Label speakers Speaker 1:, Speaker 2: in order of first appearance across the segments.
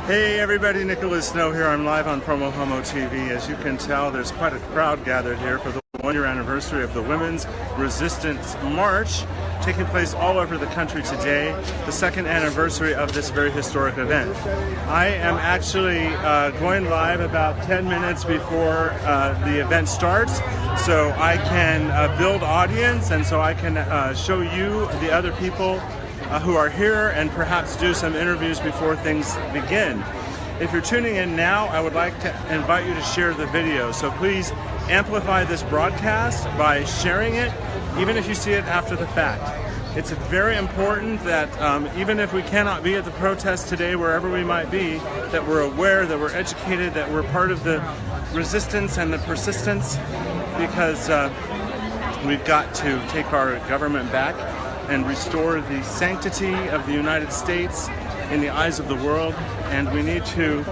Speaker 1: Hey everybody, Nicholas Snow here. I'm live on PromoHomo.TV. As you can tell, there's quite a crowd gathered here for the one-year anniversary of the Women's Resistance March, taking place all over the country today, the second anniversary of this very historic event. I am actually going live about 10 minutes before the event starts, so I can build audience and so I can show you the other people who are here and perhaps do some interviews before things begin. If you're tuning in now, I would like to invite you to share the video. So please amplify this broadcast by sharing it, even if you see it after the fact. It's very important that even if we cannot be at the protest today, wherever we might be, that we're aware, that we're educated, that we're part of the resistance and the persistence, because we've got to take our government back and restore the sanctity of the United States in the eyes of the world, and we need to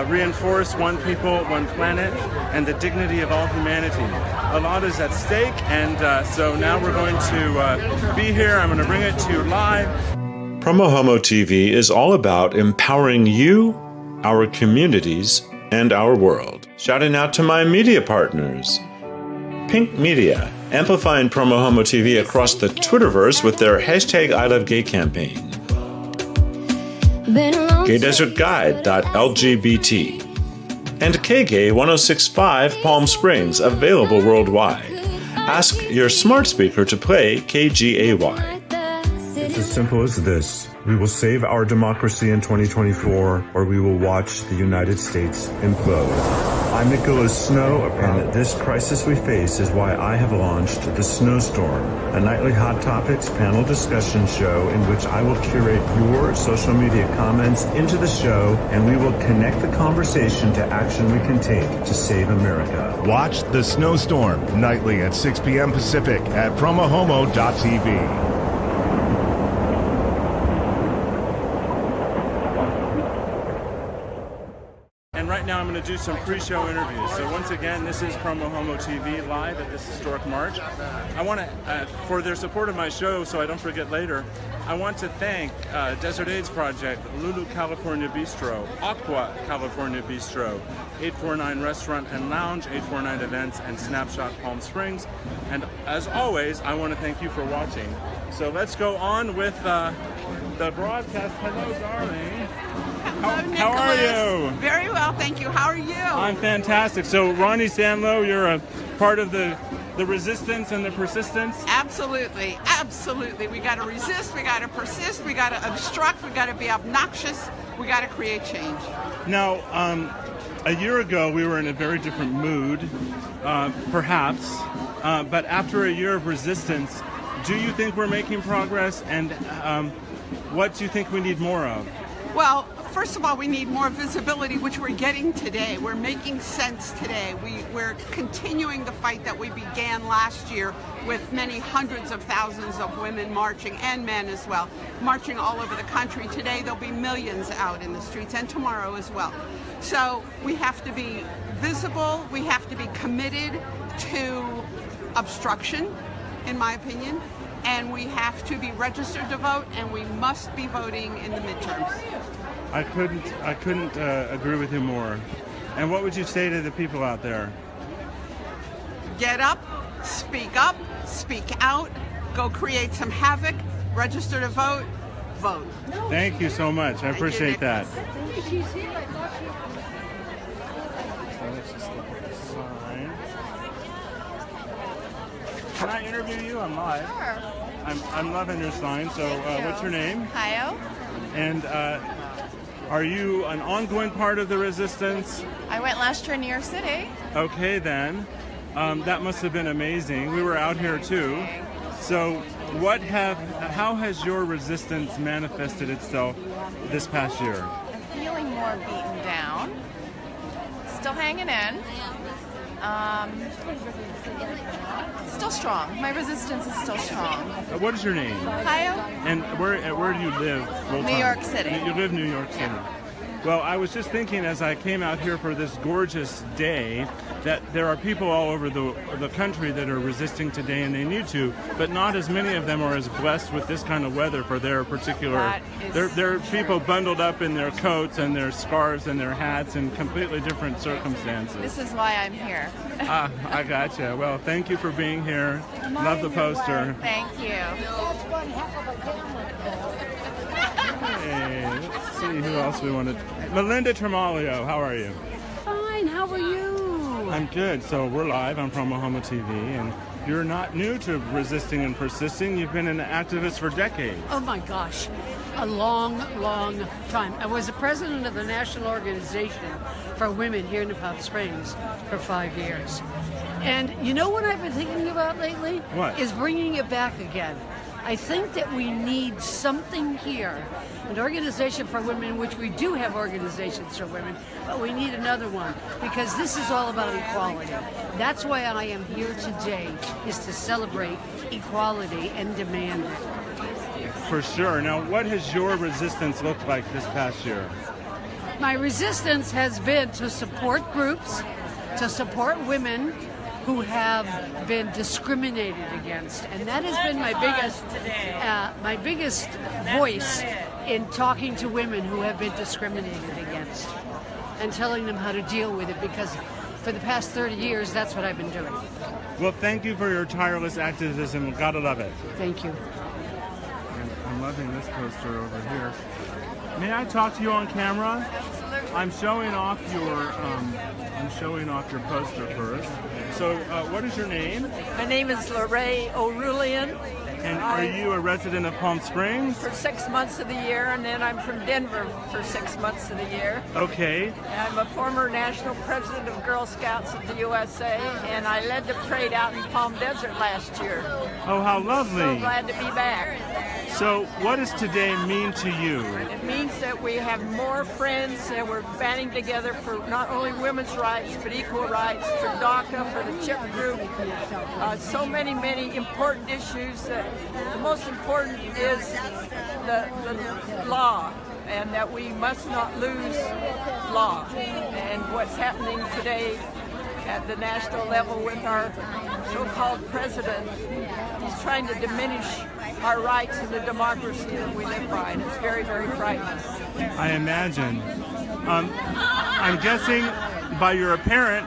Speaker 1: reinforce one people, one planet, and the dignity of all humanity. A lot is at stake, and so now we're going to be here. I'm going to bring it to you live.
Speaker 2: PromoHomo.TV is all about empowering you, our communities, and our world. Shouting out to my media partners. Pink Media, amplifying PromoHomo.TV across the Twitterverse with their #ILoveGay campaign. GayDesertGuide.lgbt. And KGay 1065 Palm Springs, available worldwide. Ask your smart speaker to play KGAY.
Speaker 3: It's as simple as this. We will save our democracy in 2024, or we will watch the United States implode. I'm Nicholas Snow, and this crisis we face is why I have launched the Snowstorm, a nightly hot topics panel discussion show in which I will curate your social media comments into the show, and we will connect the conversation to action we can take to save America.
Speaker 4: Watch the Snowstorm nightly at 6 p.m. Pacific at PromoHomo.TV.
Speaker 1: Right now I'm going to do some pre-show interviews. So once again, this is PromoHomo.TV live at this historic march. I want to, for their support of my show so I don't forget later, I want to thank Desert AIDS Project, Lulu California Bistro, Aqua California Bistro, 849 Restaurant and Lounge, 849 Events, and Snapshot Palm Springs. And as always, I want to thank you for watching. So let's go on with the broadcast. Hello, darling. How are you?
Speaker 5: Very well, thank you. How are you?
Speaker 1: I'm fantastic. So, Ronnie Sanlow, you're a part of the resistance and the persistence?
Speaker 5: Absolutely, absolutely. We got to resist, we got to persist, we got to obstruct, we got to be obnoxious, we got to create change.
Speaker 1: Now, a year ago, we were in a very different mood, perhaps, but after a year of resistance, do you think we're making progress, and what do you think we need more of?
Speaker 5: Well, first of all, we need more visibility, which we're getting today. We're making sense today. We're continuing the fight that we began last year with many hundreds of thousands of women marching, and men as well, marching all over the country. Today there'll be millions out in the streets, and tomorrow as well. So we have to be visible, we have to be committed to obstruction, in my opinion, and we have to be registered to vote, and we must be voting in the midterms.
Speaker 1: I couldn't agree with you more. And what would you say to the people out there?
Speaker 5: Get up, speak out, go create some havoc, register to vote, vote.
Speaker 1: Thank you so much. I appreciate that. So let's just look at the sign. Can I interview you? I'm live.
Speaker 6: Sure.
Speaker 1: I'm loving your sign. So what's your name?
Speaker 6: Kyle.
Speaker 1: And are you an ongoing part of the resistance?
Speaker 6: I went last year in New York City.
Speaker 1: Okay, then. That must have been amazing. We were out here too. So how has your resistance manifested itself this past year?
Speaker 6: I'm feeling more beaten down. Still hanging in. Still strong. My resistance is still strong.
Speaker 1: What is your name?
Speaker 6: Kyle.
Speaker 1: And where do you live full time?
Speaker 6: New York City.
Speaker 1: You live in New York City.
Speaker 6: Yeah.
Speaker 1: Well, I was just thinking as I came out here for this gorgeous day that there are people all over the country that are resisting today, and they need to, but not as many of them are as blessed with this kind of weather for their particular. There are people bundled up in their coats and their scarves and their hats in completely different circumstances.
Speaker 6: This is why I'm here.
Speaker 1: I gotcha. Well, thank you for being here. Love the poster.
Speaker 6: Thank you.
Speaker 1: Hey, let's see who else we wanted. Melinda Tremalio, how are you?
Speaker 7: Fine, how are you?
Speaker 1: I'm good. So we're live on PromoHomo.TV, and you're not new to resisting and persisting. You've been an activist for decades.
Speaker 7: Oh my gosh, a long, long time. I was the president of the National Organization for Women here in Palm Springs for 5 years. And you know what I've been thinking about lately?
Speaker 1: What?
Speaker 7: Is bringing it back again. I think that we need something here, an organization for women, which we do have organizations for women, but we need another one, because this is all about equality. That's why I am here today, is to celebrate equality and demand it.
Speaker 1: For sure. Now, what has your resistance looked like this past year?
Speaker 7: My resistance has been to support groups, to support women who have been discriminated against, and that has been my biggest voice in talking to women who have been discriminated against and telling them how to deal with it, because for the past 30 years that's what I've been doing.
Speaker 1: Well, thank you for your tireless activism. Gotta love it.
Speaker 7: Thank you.
Speaker 1: And I'm loving this poster over here. May I talk to you on camera? I'm showing off your poster first. So, what is your name?
Speaker 8: My name is Lorraine O'Rulian.
Speaker 1: And are you a resident of Palm Springs?
Speaker 8: For 6 months of the year, and then I'm from Denver for 6 months of the year.
Speaker 1: Okay.
Speaker 8: I'm a former national president of Girl Scouts of the USA, and I led the parade out in Palm Desert last year.
Speaker 1: Oh, how lovely.
Speaker 8: So glad to be back.
Speaker 1: So, what does today mean to you?
Speaker 8: It means that we have more friends, and we're banding together for not only women's rights, but equal rights, for DACA, for the CHIP group. So many, many important issues. The most important is the law, and that we must not lose law. And what's happening today at the national level with our so-called president, he's trying to diminish our rights and the democracy that we live by, and it's very, very frightening.
Speaker 1: I imagine. I'm guessing by your apparent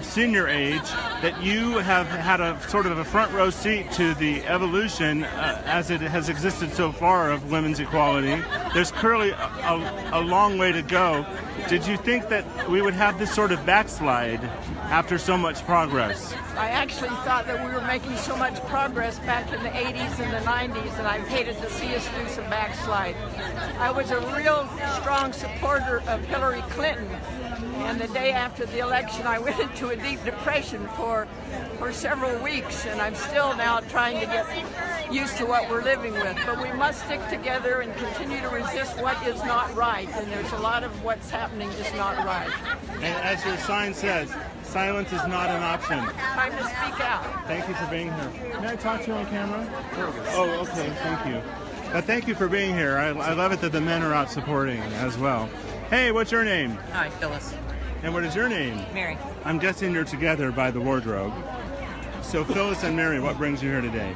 Speaker 1: senior age that you have had a sort of a front row seat to the evolution as it has existed so far of women's equality. There's clearly a long way to go. Did you think that we would have this sort of backslide after so much progress?
Speaker 8: I actually thought that we were making so much progress back in the 80s and the 90s, and I hated to see us do some backslide. I was a real strong supporter of Hillary Clinton, and the day after the election I went into a deep depression for several weeks, and I'm still now trying to get used to what we're living with. But we must stick together and continue to resist what is not right, and there's a lot of what's happening is not right.
Speaker 1: And as your sign says, silence is not an option.
Speaker 8: Time to speak out.
Speaker 1: Thank you for being here. May I talk to you on camera? Oh, okay, thank you. Thank you for being here. I love it that the men are out supporting as well. Hey, what's your name?
Speaker 9: Hi, Phyllis.
Speaker 1: And what is your name?
Speaker 9: Mary.
Speaker 1: I'm guessing you're together by the wardrobe. So Phyllis and Mary, what brings you here today?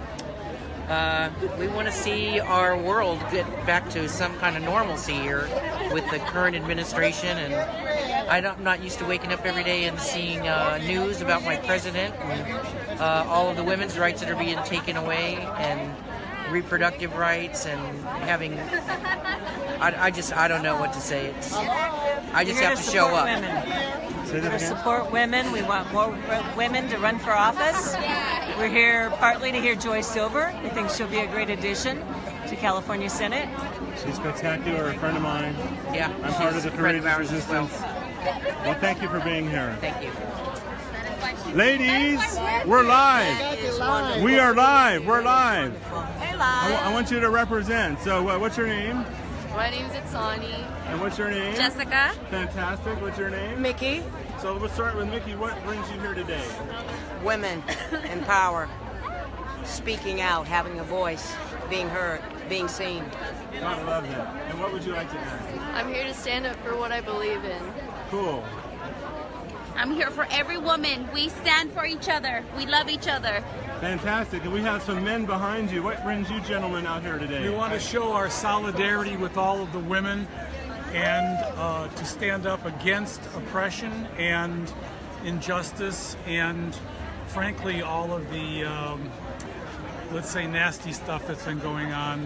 Speaker 9: We want to see our world get back to some kind of normalcy here with the current administration, and I'm not used to waking up every day and seeing news about my president and all of the women's rights that are being taken away, and reproductive rights, and having I don't know what to say. I just have to show up.
Speaker 10: We're to support women. We want more women to run for office. We're here partly to hear Joy Silver. We think she'll be a great addition to California Senate.
Speaker 1: She's spectacular, a friend of mine.
Speaker 9: Yeah,
Speaker 1: I'm part of the Courageous Resistance. Well, thank you for being here.
Speaker 9: Thank you.
Speaker 1: Ladies, we're live. We are live. We're live.
Speaker 6: Hey, live.
Speaker 1: I want you to represent. So, what's your name?
Speaker 6: My name's Itsani.
Speaker 1: And what's your name?
Speaker 6: Jessica.
Speaker 1: Fantastic. What's your name?
Speaker 10: Mickey.
Speaker 1: So let's start with Mickey. What brings you here today?
Speaker 11: Women in power, speaking out, having a voice, being heard, being seen.
Speaker 1: I love that. And what would you like to add?
Speaker 6: I'm here to stand up for what I believe in.
Speaker 1: Cool.
Speaker 12: I'm here for every woman. We stand for each other. We love each other.
Speaker 1: Fantastic. And we have some men behind you. What brings you gentlemen out here today?
Speaker 13: We want to show our solidarity with all of the women and to stand up against oppression and injustice and, frankly, all of the, let's say, nasty stuff that's been going on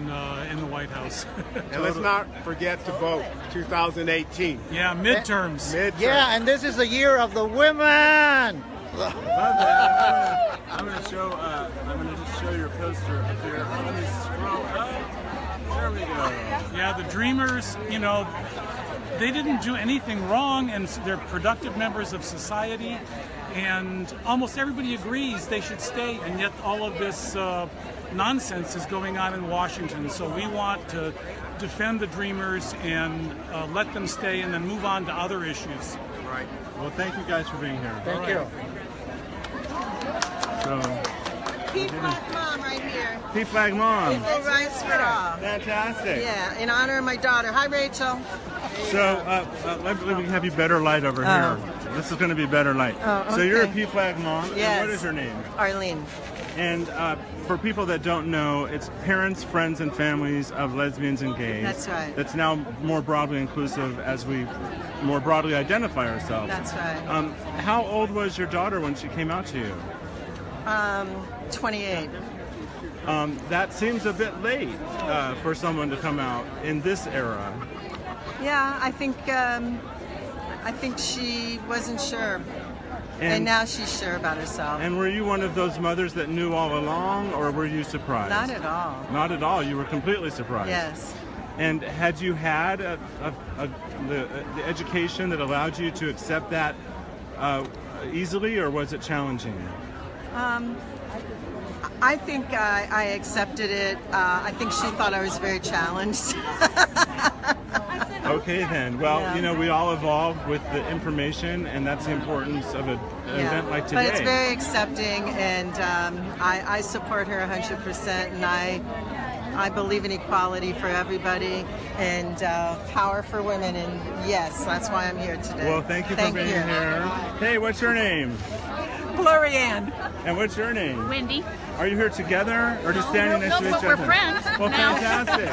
Speaker 13: in the White House.
Speaker 14: And let's not forget to vote 2018.
Speaker 13: Yeah, midterms.
Speaker 15: Yeah, and this is the year of the women.
Speaker 1: Love that. I'm going to just show your poster up here. Let me scroll up. There we go.
Speaker 13: Yeah, the Dreamers, you know, they didn't do anything wrong, and they're productive members of society, and almost everybody agrees they should stay, and yet all of this nonsense is going on in Washington. So we want to defend the Dreamers and let them stay and then move on to other issues.
Speaker 1: Right. Well, thank you guys for being here.
Speaker 15: Thank you.
Speaker 1: So,
Speaker 16: P-Flag Mom right here.
Speaker 1: P-Flag Mom.
Speaker 16: Equal rights for all.
Speaker 1: Fantastic.
Speaker 16: Yeah, in honor of my daughter. Hi, Rachel.
Speaker 1: So, let me have you better light over here. This is going to be better light.
Speaker 16: Oh,
Speaker 1: So you're a
Speaker 16: okay.
Speaker 1: P-Flag Mom.
Speaker 16: Yes.
Speaker 1: And what is your name?
Speaker 16: Arlene.
Speaker 1: And for people that don't know, it's parents, friends, and families of lesbians and gays.
Speaker 16: That's right.
Speaker 1: That's now more broadly inclusive as we more broadly identify ourselves.
Speaker 16: That's right.
Speaker 1: How old was your daughter when she came out to you?
Speaker 16: 28.
Speaker 1: That seems a bit late for someone to come out in this era.
Speaker 16: Yeah, I think she wasn't sure. And now she's sure about herself.
Speaker 1: And were you one of those mothers that knew all along, or were you surprised?
Speaker 16: Not at all.
Speaker 1: Not at all. You were completely surprised.
Speaker 16: Yes.
Speaker 1: And had you had the education that allowed you to accept that easily, or was it challenging?
Speaker 16: I think I accepted it. I think she thought I was very challenged.
Speaker 1: Okay then. Well,
Speaker 16: Yeah.
Speaker 1: you know, we all evolve with the information, and that's the importance of an event like today.
Speaker 16: But it's very accepting, and I support her 100%, and I believe in equality for everybody and power for women, and yes, that's why I'm here today.
Speaker 1: Well, thank you for being here. Hey, what's your name?
Speaker 16: Glorianne.
Speaker 1: And what's your name?
Speaker 12: Wendy.
Speaker 1: Are you here together, or just standing next to each
Speaker 12: but
Speaker 1: other?
Speaker 12: we're friends
Speaker 1: Well,
Speaker 12: now.
Speaker 1: fantastic.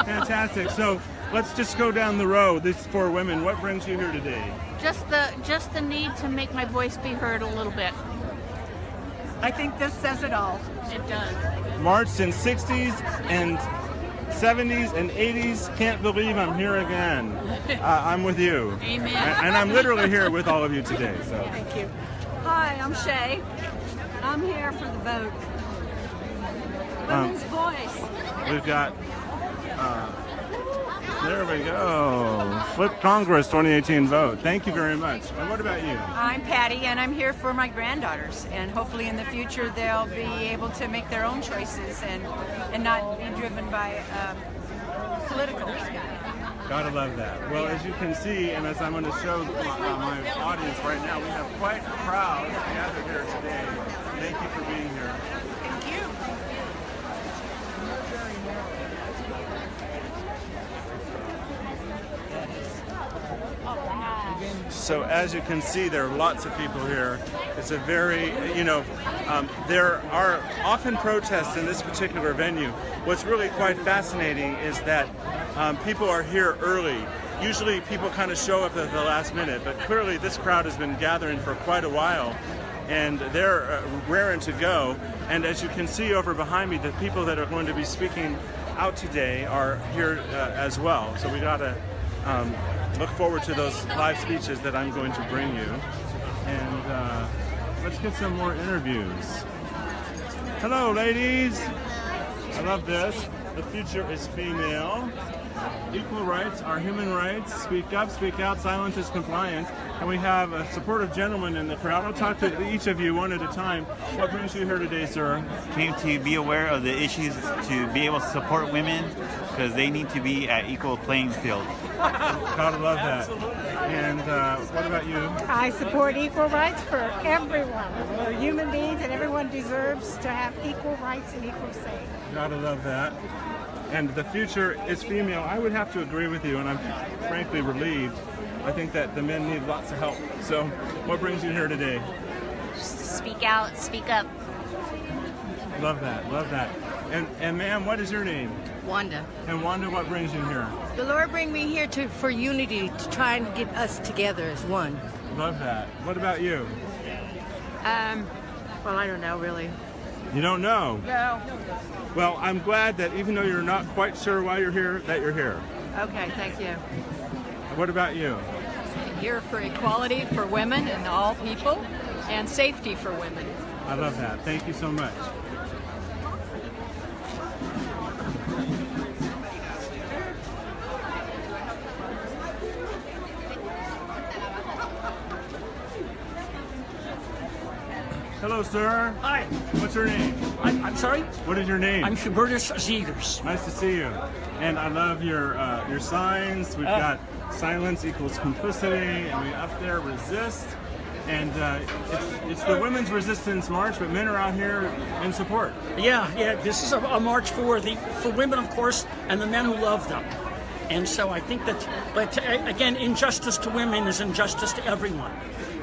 Speaker 1: Fantastic. So let's just go down the row. These four women. What brings you here today?
Speaker 12: Just the need to make my voice be heard a little bit.
Speaker 7: I think this says it all.
Speaker 12: It does.
Speaker 1: Marched in 60s and 70s and 80s. Can't believe I'm here again. I'm with you.
Speaker 12: Amen.
Speaker 1: And I'm literally here with all of you today. So.
Speaker 7: Thank you. Hi, I'm Shay. I'm here for the vote. Women's voice.
Speaker 1: We've got, there we go. Flip Congress 2018 vote. Thank you very much. And what about you?
Speaker 17: I'm Patty, and I'm here for my granddaughters. And hopefully in the future they'll be able to make their own choices and not be driven by political.
Speaker 1: Gotta love that. Well, as you can see, and as I'm going to show my audience right now, we have quite a crowd gathered here today. Thank you for being here.
Speaker 17: Thank you.
Speaker 1: So as you can see, there are lots of people here. It's a very, you know, there are often protests in this particular venue. What's really quite fascinating is that people are here early. Usually people kind of show up at the last minute, but clearly this crowd has been gathering for quite a while, and they're raring to go. And as you can see over behind me, the people that are going to be speaking out today are here as well. So we gotta look forward to those live speeches that I'm going to bring you. And let's get some more interviews. Hello, ladies. I love this. The future is female. Equal rights are human rights. Speak up, speak out. Silence is compliance. And we have a supportive gentleman in the crowd. I'll talk to each of you one at a time. What brings you here today, sir?
Speaker 18: Came to be aware of the issues, to be able to support women, because they need to be at equal playing field.
Speaker 1: Gotta love that. And what about you?
Speaker 19: I support equal rights for everyone. We're human beings, and everyone deserves to have equal rights and equal say.
Speaker 1: Gotta love that. And the future is female. I would have to agree with you, and I'm frankly relieved. I think that the men need lots of help. So what brings you here today?
Speaker 12: Speak out, speak up.
Speaker 1: Love that, love that. And ma'am, what is your name?
Speaker 20: Wanda.
Speaker 1: And Wanda, what brings you here?
Speaker 20: The Lord bring me here for unity, to try and get us together as one.
Speaker 1: Love that. What about you?
Speaker 20: Well, I don't know, really.
Speaker 1: You don't know?
Speaker 20: No.
Speaker 1: Well, I'm glad that even though you're not quite sure why you're here, that you're here.
Speaker 17: Okay, thank you.
Speaker 1: What about you?
Speaker 17: Here for equality for women and all people, and safety for women.
Speaker 1: I love that. Thank you so much. Hello, sir.
Speaker 21: Hi.
Speaker 1: What's your name?
Speaker 21: I'm sorry?
Speaker 1: What is your name?
Speaker 21: I'm Hubertus Zegers.
Speaker 1: Nice to see you. And I love your signs. We've got silence equals complicity, and we up there resist. And it's the Women's Resistance March, but men are out here in support.
Speaker 21: Yeah. This is a march for women, of course, and the men who love them. And so I think that, but again, injustice to women is injustice to everyone.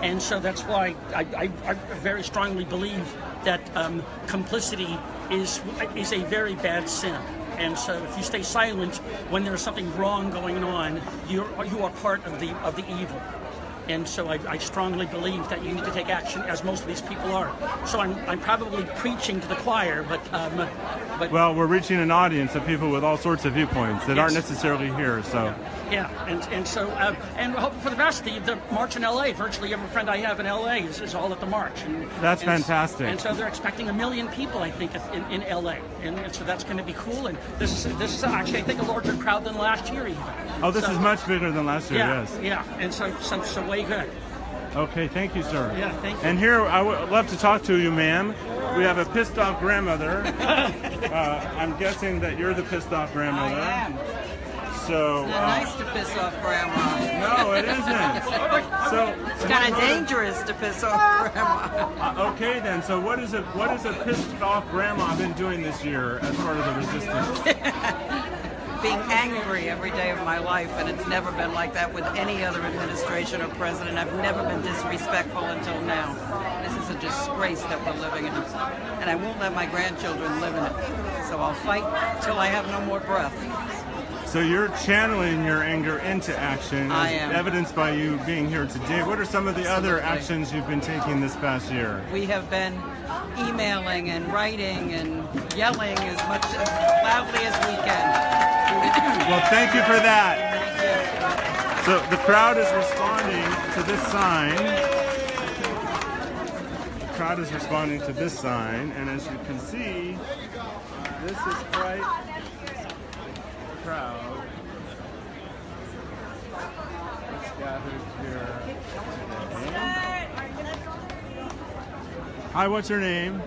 Speaker 21: And so that's why I very strongly believe that complicity is a very bad sin. And so if you stay silent when there's something wrong going on, you are part of the evil. And so I strongly believe that you need to take action, as most of these people are. So I'm probably preaching to the choir, but
Speaker 1: well, we're reaching an audience of people with all sorts of viewpoints that
Speaker 21: Yes.
Speaker 1: aren't necessarily here. So
Speaker 21: yeah, and so and for the rest, the march in LA, virtually every friend I have in LA is all at the march.
Speaker 1: That's fantastic.
Speaker 21: And so they're expecting 1 million people, I think, in LA, and so that's going to be cool. And this is actually, I think, a larger crowd than last year even.
Speaker 1: oh, this is much bigger than last year.
Speaker 21: Yeah,
Speaker 1: Yes.
Speaker 21: yeah, and so way good.
Speaker 1: Okay, thank you, sir.
Speaker 21: Yeah, thank you.
Speaker 1: And here, I would love to talk to you, ma'am. We have a pissed off grandmother. I'm guessing that you're the pissed off grandmother.
Speaker 22: I am.
Speaker 1: So
Speaker 22: It's not nice to piss off grandma.
Speaker 1: No, it isn't. So
Speaker 22: It's kind of dangerous to piss off grandma.
Speaker 1: Okay, then. So what is a pissed off grandma been doing this year as part of the resistance?
Speaker 22: Being angry every day of my life, and it's never been like that with any other administration or president. I've never been disrespectful until now. This is a disgrace that we're living in, and I won't let my grandchildren live in it. So I'll fight till I have no more breath.
Speaker 1: So you're channeling your anger into action,
Speaker 22: I
Speaker 1: as
Speaker 22: am.
Speaker 1: evidenced by you being here today. What are some of the other
Speaker 22: Absolutely.
Speaker 1: actions you've been taking this past year?
Speaker 22: We have been emailing and writing and yelling as loudly as we can.
Speaker 1: Well, thank you for that. So the crowd is responding to this sign. The crowd is responding to this sign, and as you can see, this is quite the crowd that's gathered here today. Hi, what's your name?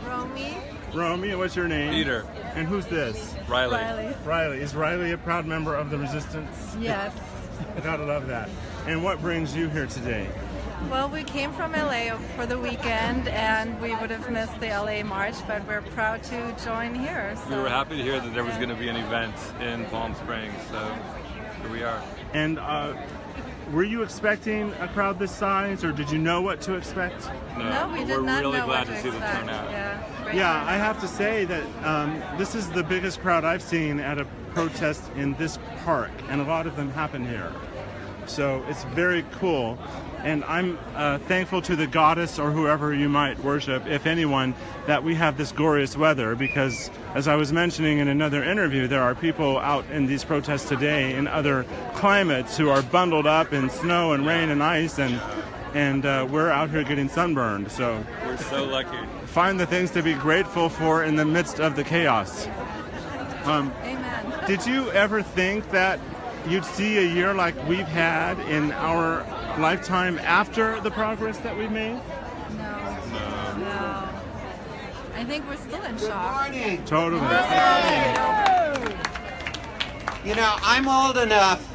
Speaker 23: Romy.
Speaker 1: Romy, and what's your name?
Speaker 23: Peter.
Speaker 1: And who's this?
Speaker 23: Riley.
Speaker 1: Riley. Is Riley a proud member of the resistance?
Speaker 23: Yes.
Speaker 1: Gotta love that. And what brings you here today?
Speaker 23: Well, we came from LA for the weekend, and we would have missed the LA March, but we're proud to join here.
Speaker 24: We were happy to hear that there was going to be an event in Palm Springs, so here we are.
Speaker 1: And were you expecting a crowd this size, or did you know what to expect?
Speaker 23: No, we did
Speaker 24: we're
Speaker 23: not
Speaker 24: really
Speaker 23: know
Speaker 24: glad
Speaker 23: what
Speaker 24: to
Speaker 23: to
Speaker 24: see the
Speaker 23: expect.
Speaker 24: turnout.
Speaker 1: Yeah, I have to say that this is the biggest crowd I've seen at a protest in this park, and a lot of them happen here. So it's very cool. And I'm thankful to the goddess or whoever you might worship, if anyone, that we have this glorious weather, because as I was mentioning in another interview, there are people out in these protests today in other climates who are bundled up in snow and rain and ice, and we're out here getting sunburned. So
Speaker 24: We're so lucky.
Speaker 1: Find the things to be grateful for in the midst of the chaos.
Speaker 23: Amen.
Speaker 1: Did you ever think that you'd see a year like we've had in our lifetime after the progress that we've made?
Speaker 23: No. I think we're still in shock.
Speaker 1: Totally.
Speaker 25: You know, I'm old enough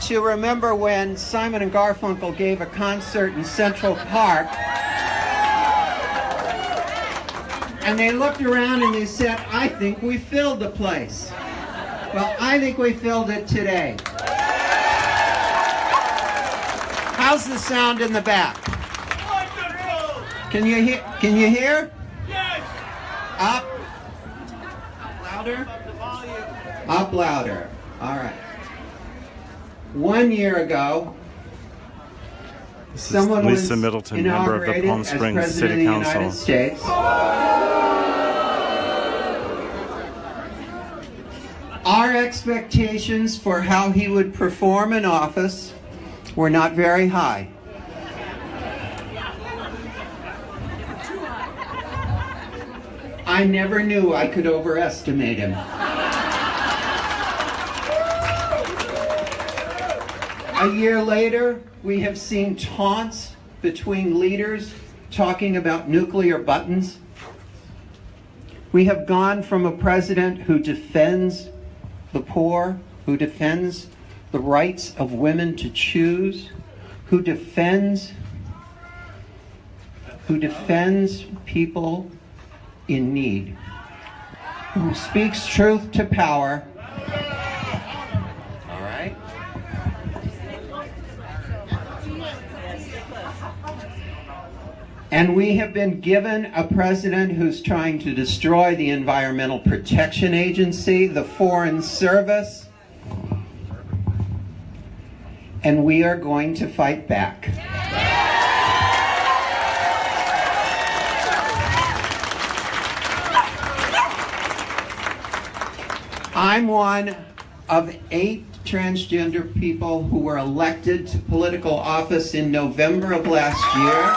Speaker 25: to remember when Simon and Garfunkel gave a concert in Central Park, and they looked around and they said, "I think we filled the place." Well, I think we filled it today. How's the sound in the back? Can you hear? Can you hear? Up. Louder. Up louder. All right. 1 year ago,
Speaker 1: This is
Speaker 25: someone was
Speaker 1: Lisa Middleton, member of the
Speaker 25: inaugurated
Speaker 1: Palm
Speaker 25: as
Speaker 1: Springs
Speaker 25: President
Speaker 1: City
Speaker 25: of the
Speaker 1: Council.
Speaker 25: United States. Our expectations for how he would perform in office were not very high. I never knew I could overestimate him. A year later, we have seen taunts between leaders talking about nuclear buttons. We have gone from a president who defends the poor, who defends the rights of women to choose, who defends people in need, who speaks truth to power. All right? And we have been given a president who's trying to destroy the Environmental Protection Agency, the Foreign Service, and we are going to fight back. I'm one of 8 transgender people who were elected to political office in November of last year.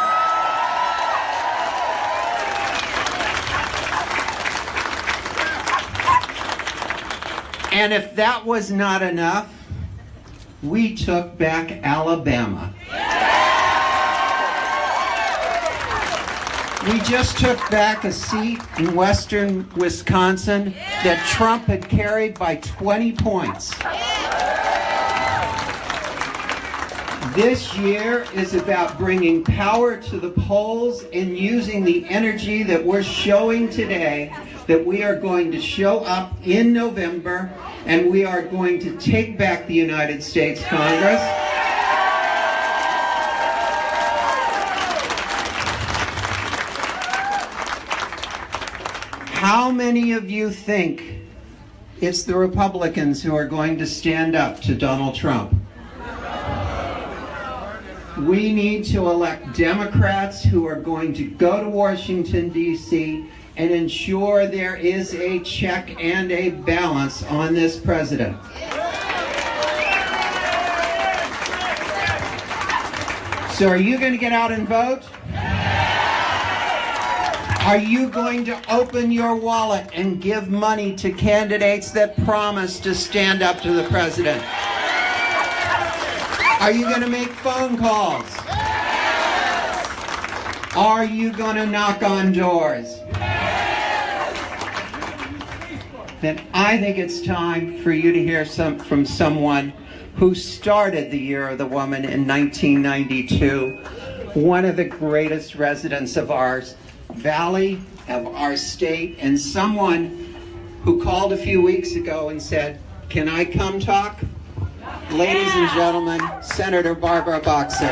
Speaker 25: And if that was not enough, we took back Alabama. We just took back a seat in western Wisconsin that Trump had carried by 20 points. This year is about bringing power to the polls and using the energy that we're showing today, that we are going to show up in November, and we are going to take back the United States Congress. How many of you think it's the Republicans who are going to stand up to Donald Trump? We need to elect Democrats who are going to go to Washington, D.C. and ensure there is a check and a balance on this president. So are you going to get out and vote? Are you going to open your wallet and give money to candidates that promise to stand up to the president? Are you going to make phone calls? Are you going to knock on doors? Then I think it's time for you to hear from someone who started the Year of the Woman in 1992, one of the greatest residents of our valley, of our state, and someone who called a few weeks ago and said, "Can I come talk?" Ladies and gentlemen, Senator Barbara Boxer.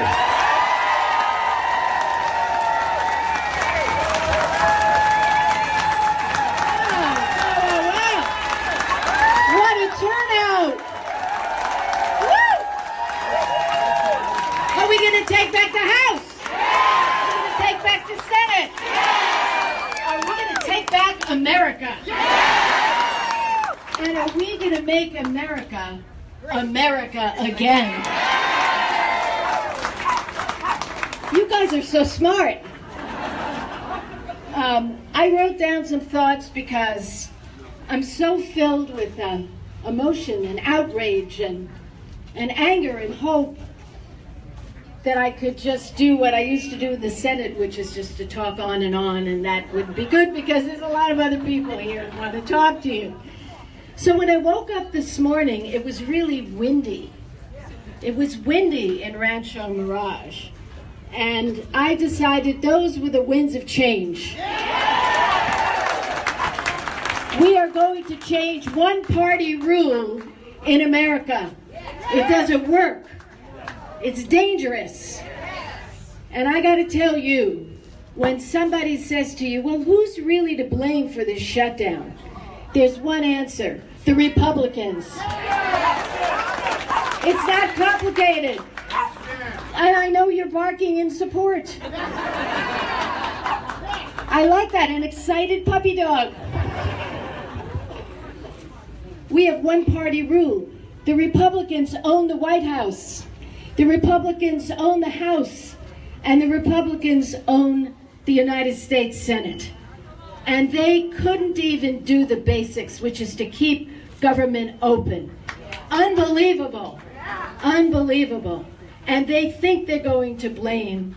Speaker 2: What a turnout! Woo! Are we going to take back the House? Are we going to take back the Senate? Are we going to take back America? And are we going to make America again? You guys are so smart. I wrote down some thoughts because I'm so filled with emotion and outrage and anger and hope that I could just do what I used to do in the Senate, which is just to talk on, and that would be good because there's a lot of other people here who want to talk to you. So when I woke up this morning, it was really windy. It was windy in Rancho Mirage. And I decided those were the winds of change. We are going to change one-party rule in America. It doesn't work. It's dangerous. And I got to tell you, when somebody says to you, well, who's really to blame for this shutdown? There's one answer: the Republicans. It's not complicated. And I know you're barking in support. I like that, an excited puppy dog. We have one-party rule. The Republicans own the White House. The Republicans own the House. And the Republicans own the United States Senate. And they couldn't even do the basics, which is to keep government open. Unbelievable. Unbelievable. And they think they're going to blame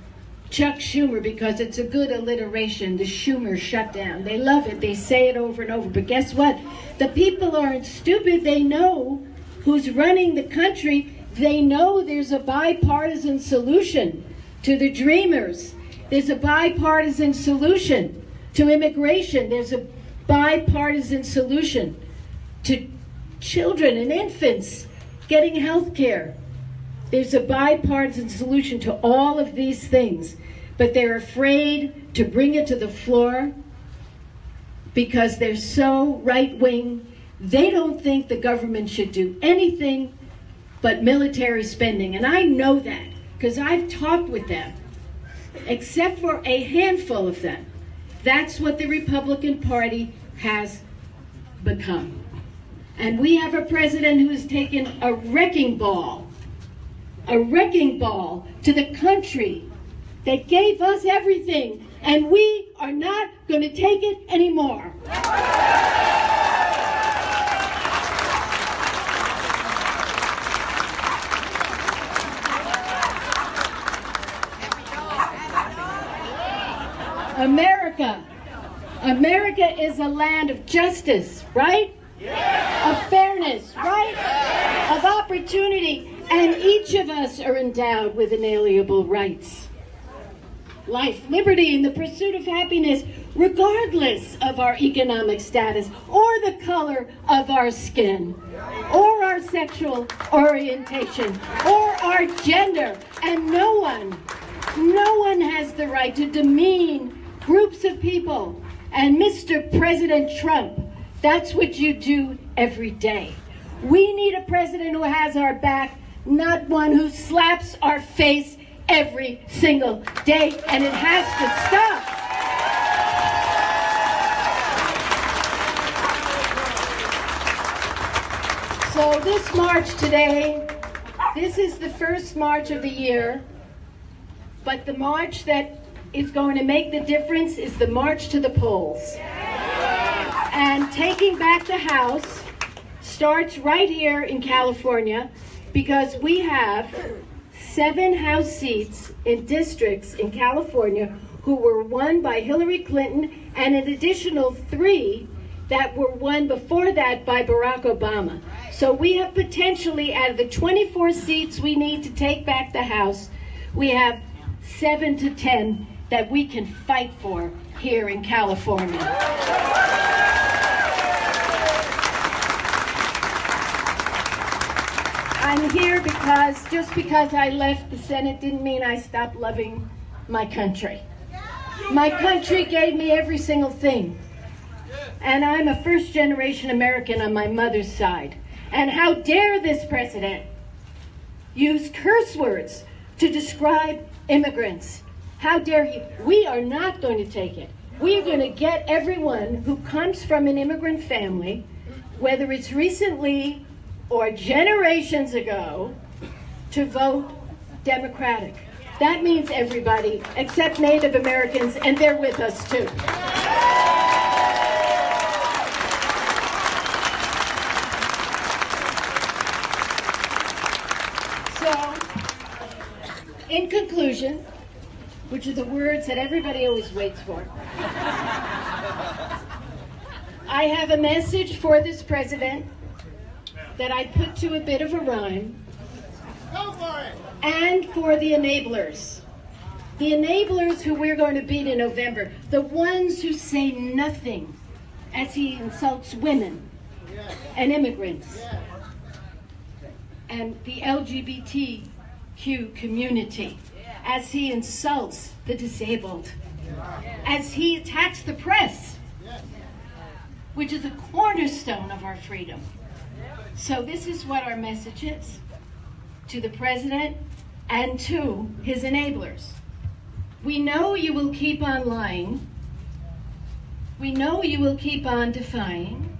Speaker 2: Chuck Schumer because it's a good alliteration, the Schumer shutdown. They love it. They say it over and over. But guess what? The people aren't stupid. They know who's running the country. They know there's a bipartisan solution to the dreamers. There's a bipartisan solution to immigration. There's a bipartisan solution to children and infants getting health care. There's a bipartisan solution to all of these things, but they're afraid to bring it to the floor because they're so right-wing. They don't think the government should do anything but military spending, and I know that because I've talked with them. Except for a handful of them, that's what the Republican Party has become. And we have a president who has taken a wrecking ball to the country that gave us everything, and we are not going to take it anymore. America is a land of justice, right? Yeah. Of fairness, right? Yeah. Of opportunity. And each of us are endowed with inalienable rights. Life, liberty, and the pursuit of happiness, regardless of our economic status, or the color of our skin, or our sexual orientation, or our gender. And no one has the right to demean groups of people. And Mr. President Trump, that's what you do every day. We need a president who has our back, not one who slaps our face every single day, and it has to stop. So this march today, this is the first march of the year, but the march that is going to make the difference is the march to the polls. And taking back the House starts right here in California, because we have 7 House seats in districts in California who were won by Hillary Clinton, and an additional 3 that were won before that by Barack Obama. So we have potentially, out of the 24 seats we need to take back the House, we have 7 to 10 that we can fight for here in California. I'm here because just because I left the Senate didn't mean I stopped loving my country. My country gave me every single thing. And I'm a first-generation American on my mother's side. And how dare this president use curse words to describe immigrants? How dare he? We are not going to take it. We are going to get everyone who comes from an immigrant family, whether it's recently or generations ago, to vote Democratic. That means everybody except Native Americans, and they're with us too. So, in conclusion, which are the words that everybody always waits for, I have a message for this president that I put to a bit of a rhyme. Go for it! And for the enablers. The enablers who we're going to beat in November. The ones who say nothing as he insults women and immigrants and the LGBT community, as he insults the disabled, as he attacks the press, which is a cornerstone of our freedom. So this is what our message is to the president and to his enablers. We know you will keep on lying. We know you will keep on defying.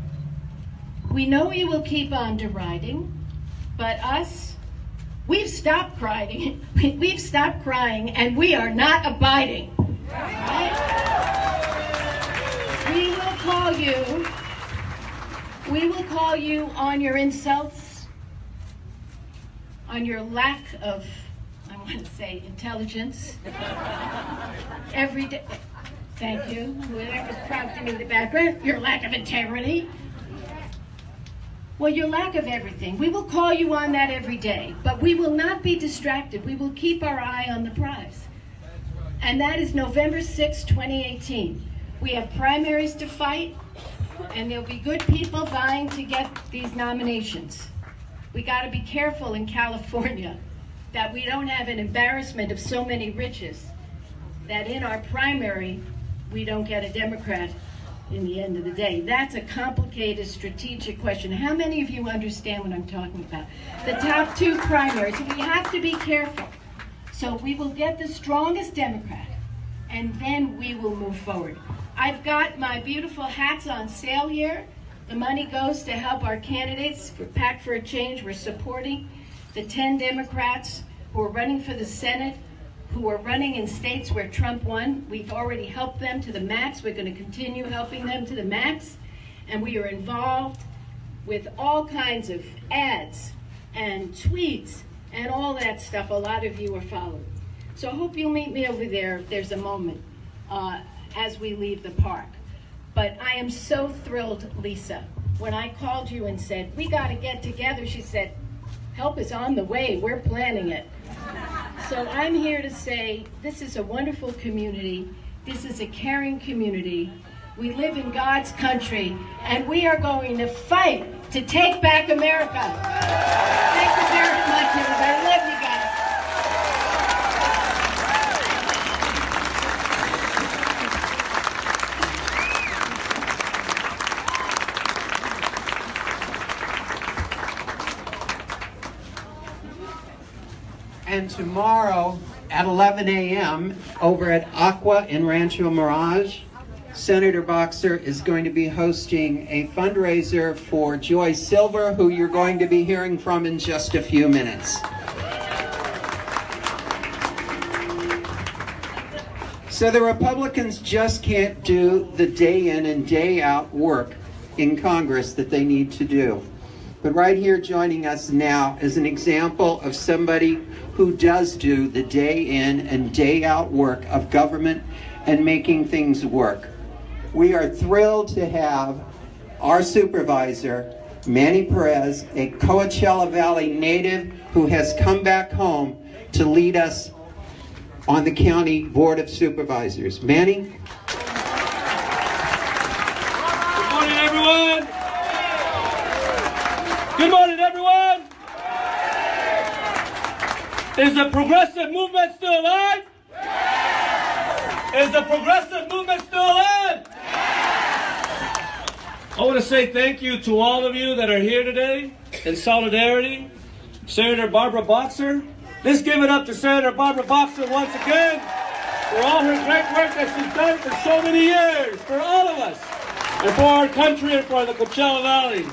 Speaker 2: We know you will keep on deriding. But us, we've stopped crying. We've stopped crying, and we are not abiding. Right? We will call you on your insults, on your lack of, I want to say, intelligence. Every day. Thank you. Whoever was proud to me in the background, your lack of integrity. Well, your lack of everything. We will call you on that every day, but we will not be distracted. We will keep our eye on the prize. And that is November 6, 2018. We have primaries to fight, and there'll be good people vying to get these nominations. We got to be careful in California that we don't have an embarrassment of so many riches that in our primary we don't get a Democrat in the end of the day. That's a complicated strategic question. How many of you understand what I'm talking about? The top two primaries. We have to be careful. So we will get the strongest Democrat, and then we will move forward. I've got my beautiful hats on sale here. The money goes to help our candidates for Pact for a Change. We're supporting the 10 Democrats who are running for the Senate, who are running in states where Trump won. We've already helped them to the max. We're going to continue helping them to the max. And we are involved with all kinds of ads and tweets and all that stuff. A lot of you are following. So I hope you'll meet me over there if there's a moment as we leave the park. But I am so thrilled, Lisa. When I called you and said, we got to get together, she said, help is on the way. We're planning it. So I'm here to say this is a wonderful community. This is a caring community. We live in God's country, and we are going to fight to take back America. Thank you very much, everybody. I love you guys.
Speaker 25: And tomorrow at 11 a.m. over at Aqua in Rancho Mirage, Senator Boxer is going to be hosting a fundraiser for Joy Silver, who you're going to be hearing from in just a few minutes. So the Republicans just can't do the day in and day out work in Congress that they need to do. But right here joining us now is an example of somebody who does do the day in and day out work of government and making things work. We are thrilled to have our supervisor, Manny Perez, a Coachella Valley native who has come back home to lead us on the County Board of Supervisors. Manny?
Speaker 3: Good morning, everyone. Good morning, everyone. Is the progressive movement still alive? Is the progressive movement still alive? I want to say thank you to all of you that are here today in solidarity. Senator Barbara Boxer. Let's give it up to Senator Barbara Boxer once again for all her great work that she's done for so many years, for all of us, and for our country and for the Coachella Valley.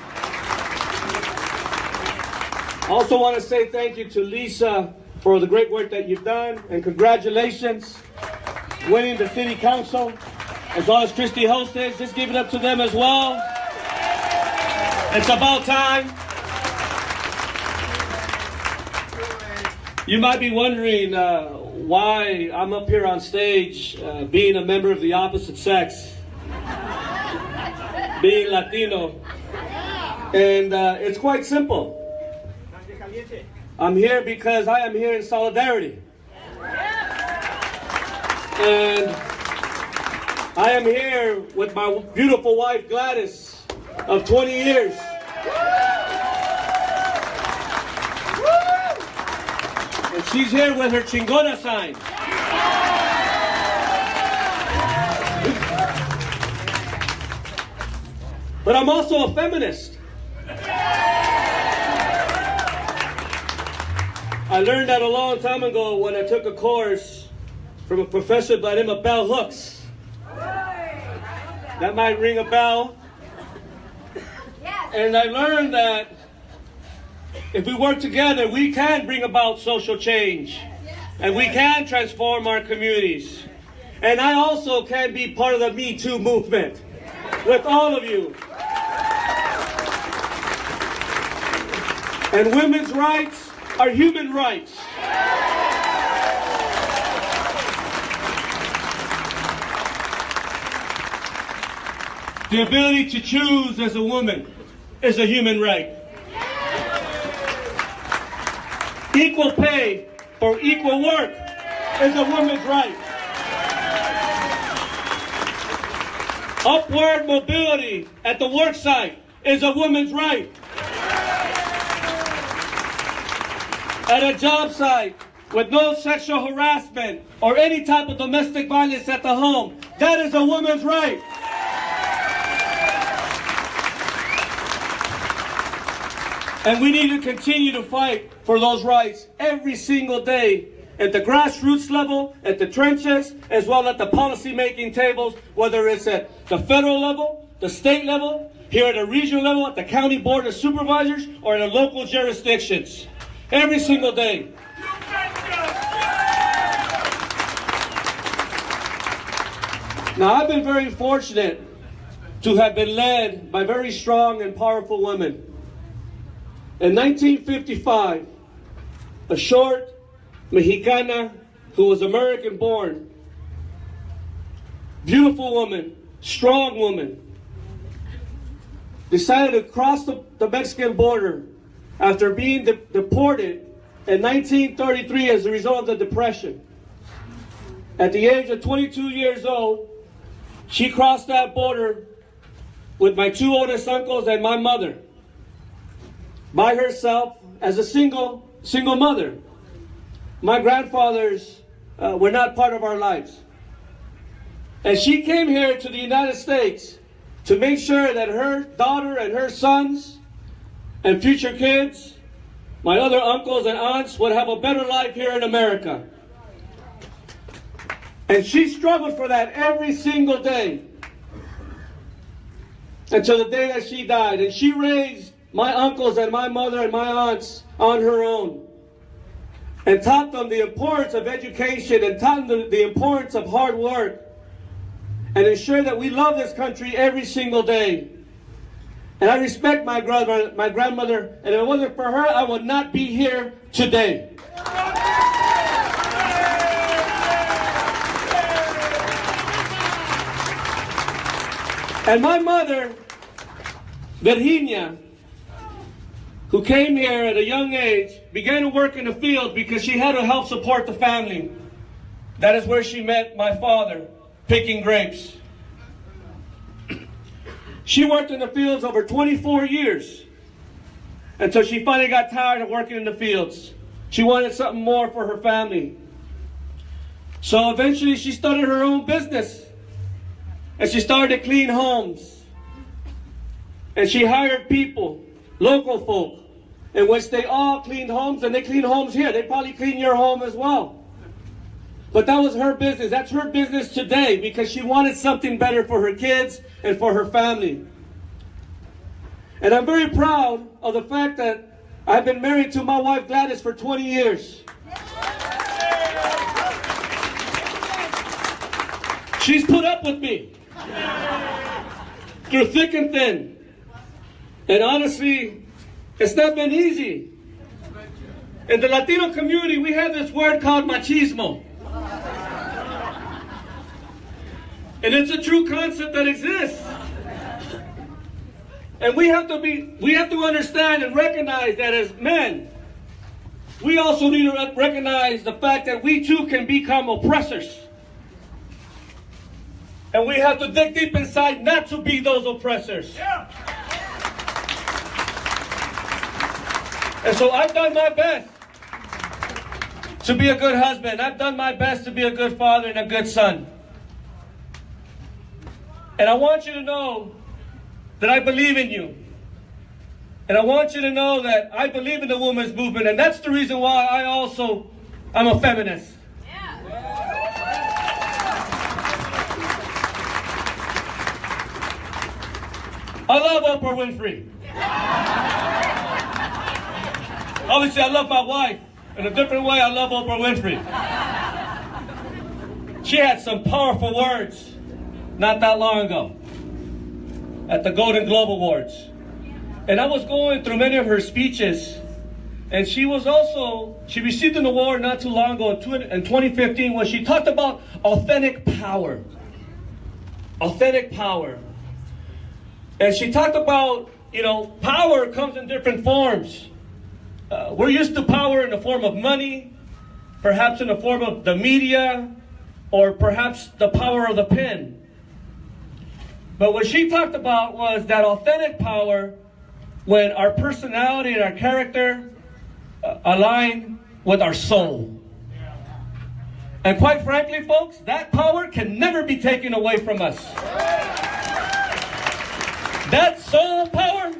Speaker 3: I also want to say thank you to Lisa for the great work that you've done, and congratulations winning the city council, as well as Christy Hostess. Just give it up to them as well. It's about time. You might be wondering why I'm up here on stage being a member of the opposite sex, being Latino. And it's quite simple. I'm here because I am here in solidarity. And I am here with my beautiful wife, Gladys, of 20 years. And She's here with her chingona sign. But I'm also a feminist. I learned that a long time ago when I took a course from a professor by the name of Bell Hooks. That might ring a bell. And I learned that if we work together, we can bring about social change. And we can transform our communities. And I also can be part of the Me Too movement with all of you. And women's rights are human rights. The ability to choose as a woman is a human right. Equal pay for equal work is a woman's right. Upward mobility at the work site is a woman's right. At a job site with no sexual harassment or any type of domestic violence at the home, that is a woman's right. And we need to continue to fight for those rights every single day at the grassroots level, at the trenches, as well as at the policy-making tables, whether it's at the federal level, the state level, here at the regional level, at the county board of supervisors, or in the local jurisdictions. Every single day. Now, I've been very fortunate to have been led by very strong and powerful women. In 1955, a short Mexicana who was American-born, beautiful woman, strong woman, decided to cross the Mexican border after being deported in 1933 as a result of the Depression. At the age of 22 years old, she crossed that border with my two oldest uncles and my mother, by herself as a single mother. My grandfathers were not part of our lives. And she came here to the United States to make sure that her daughter and her sons and future kids, my other uncles and aunts, would have a better life here in America. And she struggled for that every single day until the day that she died. And she raised my uncles and my mother and my aunts on her own and taught them the importance of education and taught them the importance of hard work and ensure that we love this country every single day. And I respect my grandmother, and if it wasn't for her, I would not be here today. And my mother, Virginia, who came here at a young age, began to work in the field because she had to help support the family. That is where she met my father, picking grapes. She worked in the fields over 24 years until she finally got tired of working in the fields. She wanted something more for her family. So eventually she started her own business and she started to clean homes. And she hired people, local folk, in which they all cleaned homes, and they clean homes here. They probably clean your home as well. But that was her business. That's her business today because she wanted something better for her kids and for her family. And I'm very proud of the fact that I've been married to my wife Gladys for 20 years. She's put up with me through thick and thin. And honestly, it's not been easy. In the Latino community, we have this word called machismo. And it's a true concept that exists. And we have to understand and recognize that as men, we also need to recognize the fact that we too can become oppressors. And we have to dig deep inside not to be those oppressors. Yeah. And so I've done my best to be a good husband. I've done my best to be a good father and a good son. And I want you to know that I believe in you. And I want you to know that I believe in the women's movement, and that's the reason why I'm a feminist. I love Oprah Winfrey. Obviously, I love my wife. In a different way, I love Oprah Winfrey. She had some powerful words not that long ago at the Golden Globe Awards. And I was going through many of her speeches, and she received an award not too long ago in 2015 when she talked about authentic power. Authentic power. And she talked about, power comes in different forms. We're used to power in the form of money, perhaps in the form of the media, or perhaps the power of the pen. But what she talked about was that authentic power when our personality and our character align with our soul. And quite frankly, folks, that power can never be taken away from us. That soul power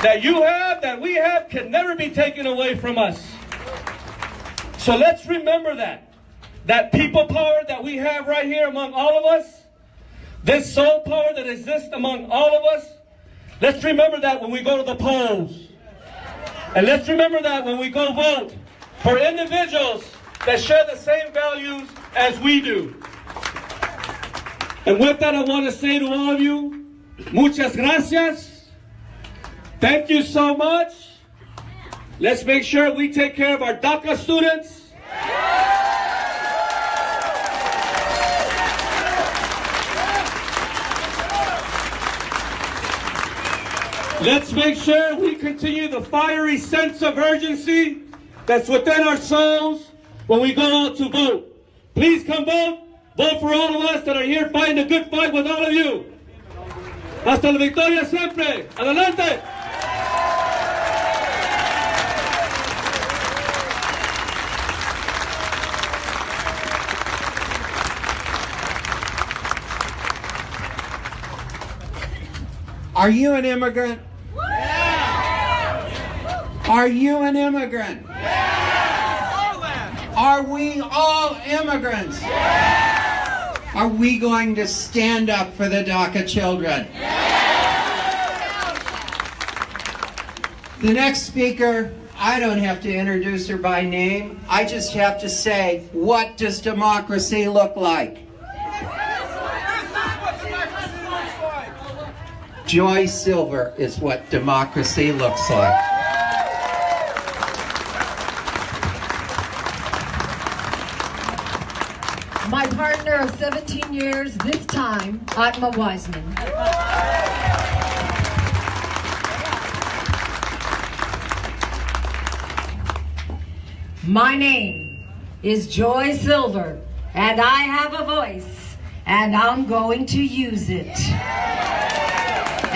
Speaker 3: that you have, that we have, can never be taken away from us. So let's remember that people power that we have right here among all of us, this soul power that exists among all of us, let's remember that when we go to the polls. And let's remember that when we go vote for individuals that share the same values as we do. And with that, I want to say to all of you, muchas gracias. Thank you so much. Let's make sure we take care of our DACA students. Let's make sure we continue the fiery sense of urgency that's within our souls when we go out to vote. Please come vote. Vote for all of us that are here fighting a good fight with all of you. Hasta la victoria siempre. Adelante.
Speaker 25: Are you an immigrant? Are you an immigrant? Are we all immigrants? Are we going to stand up for the DACA children? The next speaker, I don't have to introduce her by name. I just have to say, what does democracy look like? Joy Silver is what democracy looks like.
Speaker 4: My partner of 17 years, this time, Atma Wiseman. My name is Joy Silver, and I have a voice, and I'm going to use it.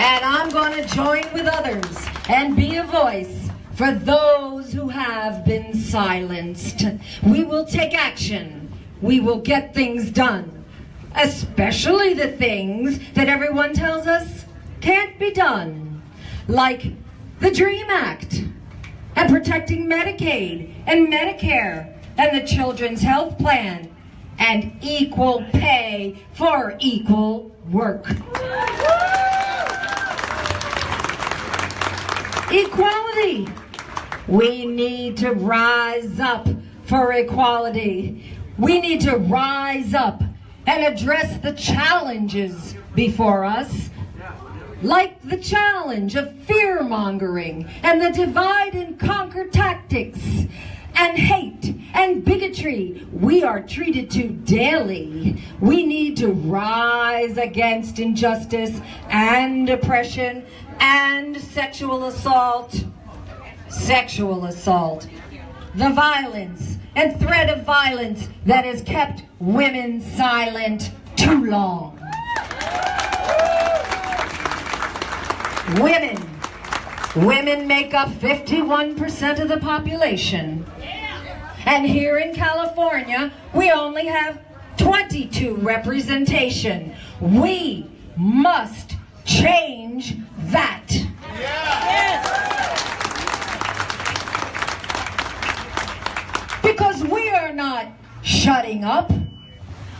Speaker 4: And I'm going to join with others and be a voice for those who have been silenced. We will take action. We will get things done, especially the things that everyone tells us can't be done, like the DREAM Act, and protecting Medicaid and Medicare and the Children's Health Plan, and equal pay for equal work. Equality. We need to rise up for equality. We need to rise up and address the challenges before us, like the challenge of fear-mongering and the divide and conquer tactics and hate and bigotry we are treated to daily. We need to rise against injustice and oppression and sexual assault, the violence and threat of violence that has kept women silent too long. Women make up 51% of the population. And here in California, we only have 22 representation. We must change that. Yes. Because we are not shutting up.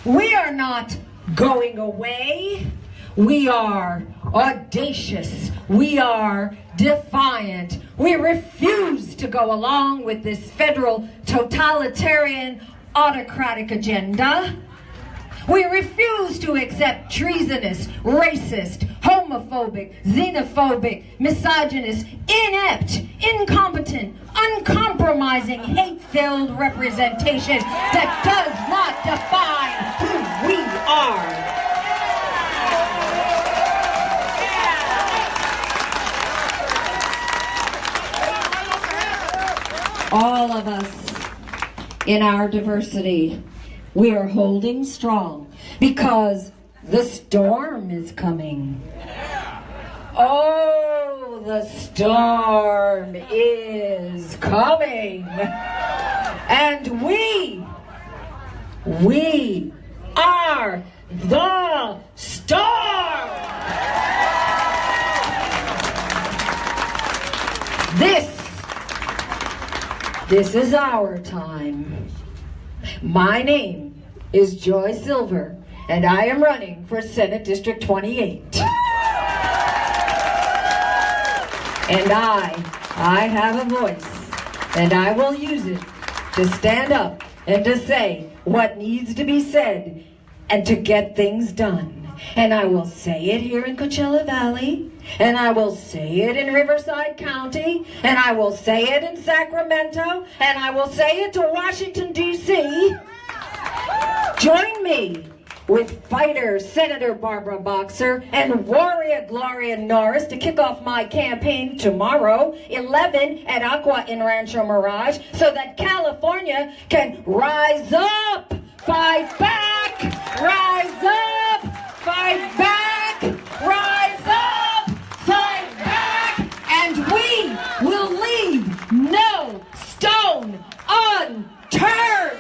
Speaker 4: We are not going away. We are audacious. We are defiant. We refuse to go along with this federal totalitarian autocratic agenda. We refuse to accept treasonous, racist, homophobic, xenophobic, misogynist, inept, incompetent, uncompromising, hate-filled representation that does not define who we are. All of us in our diversity, we are holding strong because the storm is coming. Oh, the storm is coming. And we are the storm. This is our time. My name is Joy Silver, and I am running for Senate District 28. And I have a voice, and I will use it to stand up and to say what needs to be said and to get things done. And I will say it here in Coachella Valley, and I will say it in Riverside County, and I will say it in Sacramento, and I will say it to Washington, D.C. Join me with fighter Senator Barbara Boxer and warrior Gloria Norris to kick off my campaign tomorrow, 11 at Aqua in Rancho Mirage, so that California can rise up, fight back, rise up, fight back, rise up, fight back, and we will leave no stone unturned.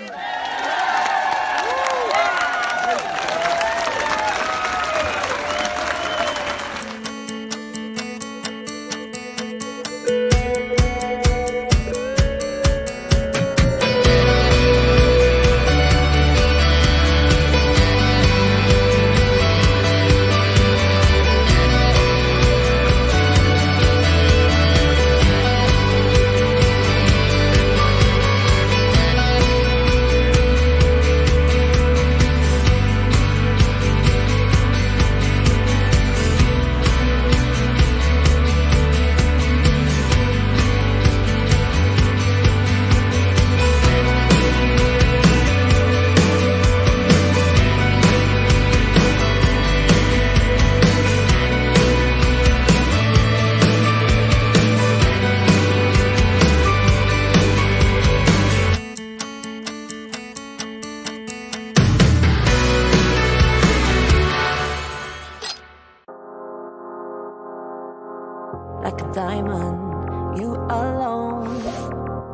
Speaker 5: Like a diamond, you alone.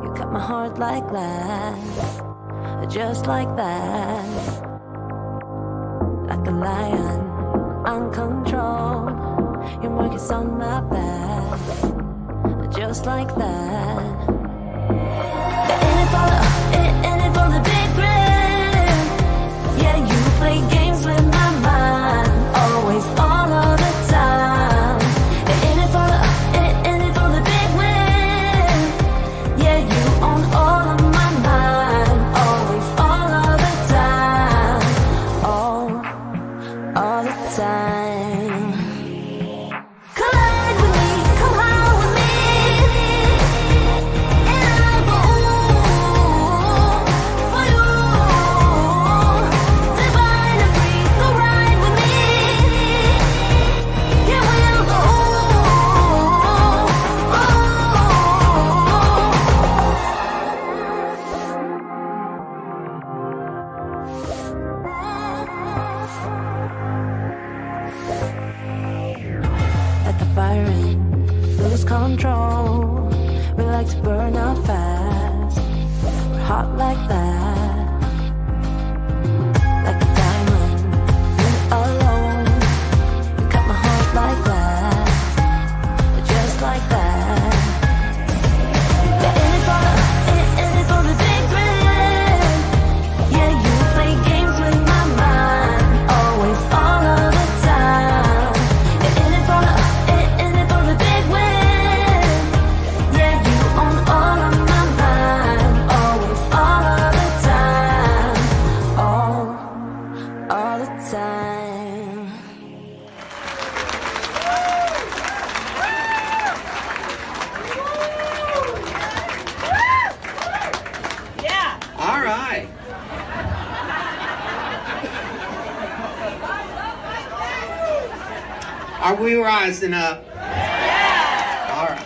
Speaker 5: You cut my heart like glass, just like that. Like a lion, uncontrolled. Your mark is on my back, just like that. In it for the big grin. Yeah, you play games with my mind, always, all of the time. In it for the big win. Yeah, you own all of my mind, always, all of the time, all the time. Collide with me, come high with me, and I'll go for you. Divine and free, go ride with me. Yeah, we'll go. At the firing, lose control. We like to burn out fast. We're hot like that, like a diamond. You're alone. You got my heart like that, just like that. You're in it for the big thrill. Yeah, you play games with my mind, always, all of the time. You're in it for the big win. Yeah, you own all of my mind, always, all of the time, all the time.
Speaker 4: Yeah.
Speaker 25: All right. Are we rising up? Yeah. All right.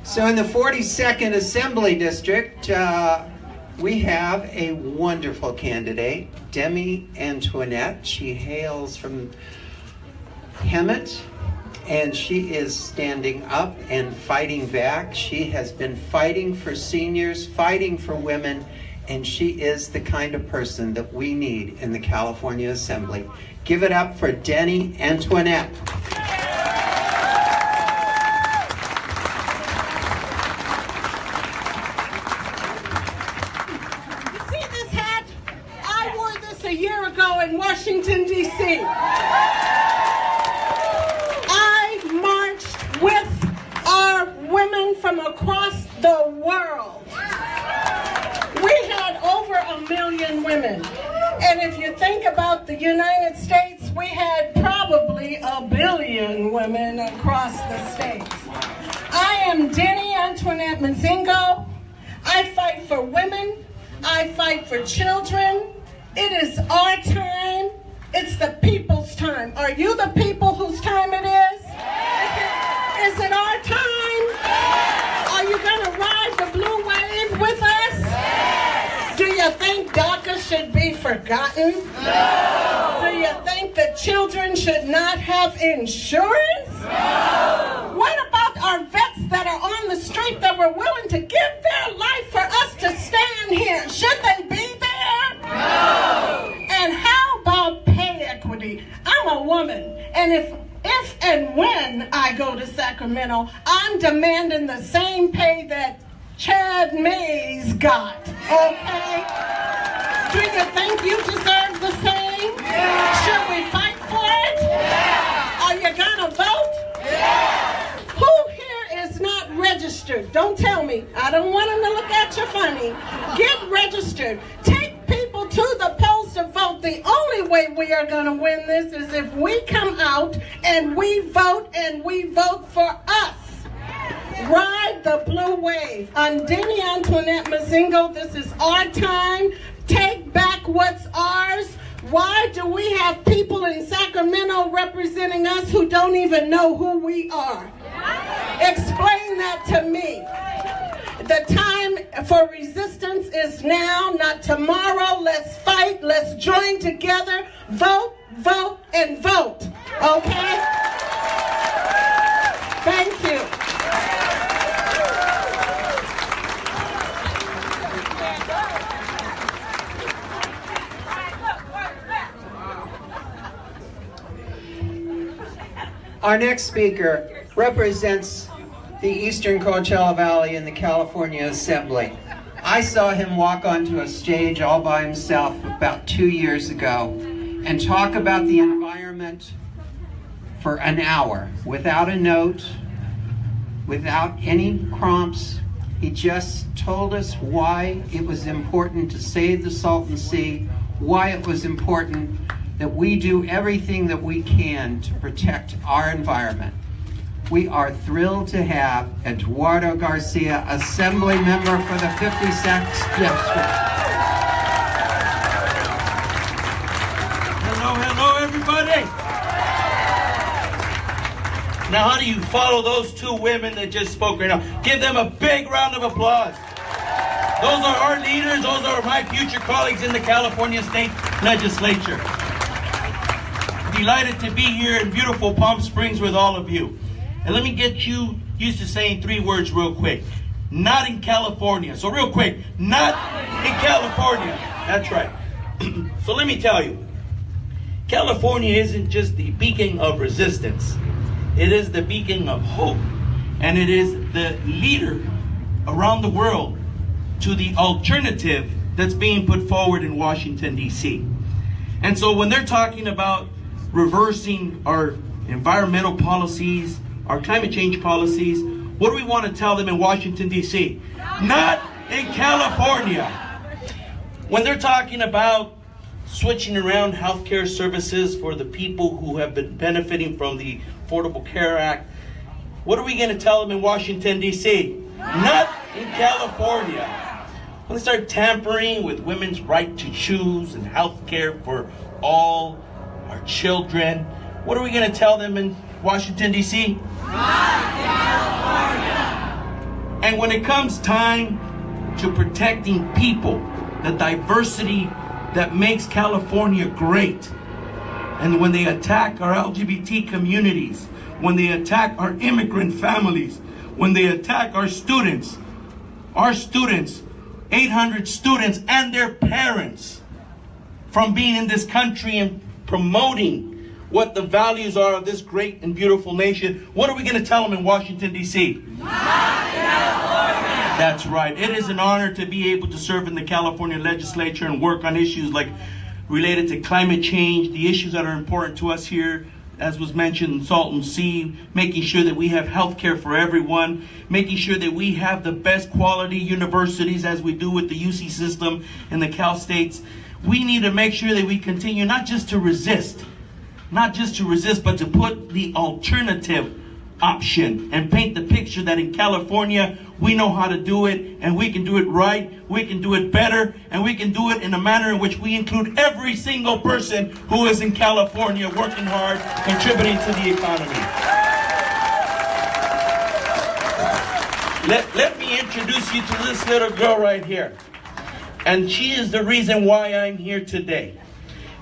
Speaker 25: So in the 42nd Assembly District, we have a wonderful candidate, Demi Antoinette. She hails from Hemet, and she is standing up and fighting back. She has been fighting for seniors, fighting for women, and she is the kind of person that we need in the California Assembly. Give it up for Demi Antoinette.
Speaker 6: You see this hat? I wore this a year ago in Washington, D.C. I marched with our women from across the world. We had over 1 million women. And if you think about the United States, we had probably 1 billion women across the states. I am Demi Antoinette Mazingo. I fight for women. I fight for children. It is our time. It's the people's time. Are you the people whose time it is? Is it our time? Are you going to ride the blue wave with us? Do you think DACA should be forgotten? No. Do you think that children should not have insurance? No. What about our vets that are on the street that were willing to give their life for us to stand here? Should they be there? No. And how about pay equity? I'm a woman, and if and when I go to Sacramento, I'm demanding the same pay that Chad Mays got, okay? Do you think you deserve the same? Yeah. Should we fight for it? Yeah. Are you gonna vote? Yeah. Who here is not registered? Don't tell me. I don't want them to look at you funny. Get registered. Take people to the polls to vote. The only way we are gonna win this is if we come out and we vote for us. Ride the blue wave. I'm Demi Antoinette Mazingo. This is our time. Take back what's ours. Why do we have people in Sacramento representing us who don't even know who we are? Explain that to me. The time for resistance is now, not tomorrow. Let's fight. Let's join together. Vote, vote, and vote. Okay? Thank you.
Speaker 25: Our next speaker represents the Eastern Coachella Valley in the California Assembly. I saw him walk onto a stage all by himself about 2 years ago and talk about the environment for an hour without a note, without any prompts. He just told us why it was important to save the Salton Sea, why it was important that we do everything that we can to protect our environment. We are thrilled to have Eduardo Garcia, Assembly Member for the 56th District.
Speaker 8: Hello, everybody. Now, how do you follow those two women that just spoke right now? Give them a big round of applause. Those are our leaders. Those are my future colleagues in the California State Legislature. Delighted to be here in beautiful Palm Springs with all of you. And let me get you used to saying 3 words real quick. not in California. So real quick, not in California. That's right. So let me tell you, California isn't just the beacon of resistance. It is the beacon of hope. And it is the leader around the world to the alternative that's being put forward in Washington, D.C. And so when they're talking about reversing our environmental policies, our climate change policies, what do we want to tell them in Washington, D.C.? Not in California. When they're talking about switching around healthcare services for the people who have been benefiting from the Affordable Care Act, what are we going to tell them in Washington, D.C.? Not in California. When they start tampering with women's right to choose and healthcare for all our children, what are we going to tell them in Washington, D.C.? Not California. And when it comes time to protecting people, the diversity that makes California great, and when they attack our LGBT communities, when they attack our immigrant families, when they attack our students, 800 students and their parents from being in this country and promoting what the values are of this great and beautiful nation, what are we going to tell them in Washington, D.C.? Not California! That's right. It is an honor to be able to serve in the California legislature and work on issues like related to climate change, the issues that are important to us here, as was mentioned in Salton Sea, making sure that we have health care for everyone, making sure that we have the best quality universities as we do with the UC system in the Cal States. We need to make sure that we continue not just to resist, but to put the alternative option and paint the picture that in California, we know how to do it, and we can do it right, we can do it better, and we can do it in a manner in which we include every single person who is in California working hard, contributing to the economy. Let me introduce you to this little girl right here. And she is the reason why I'm here today.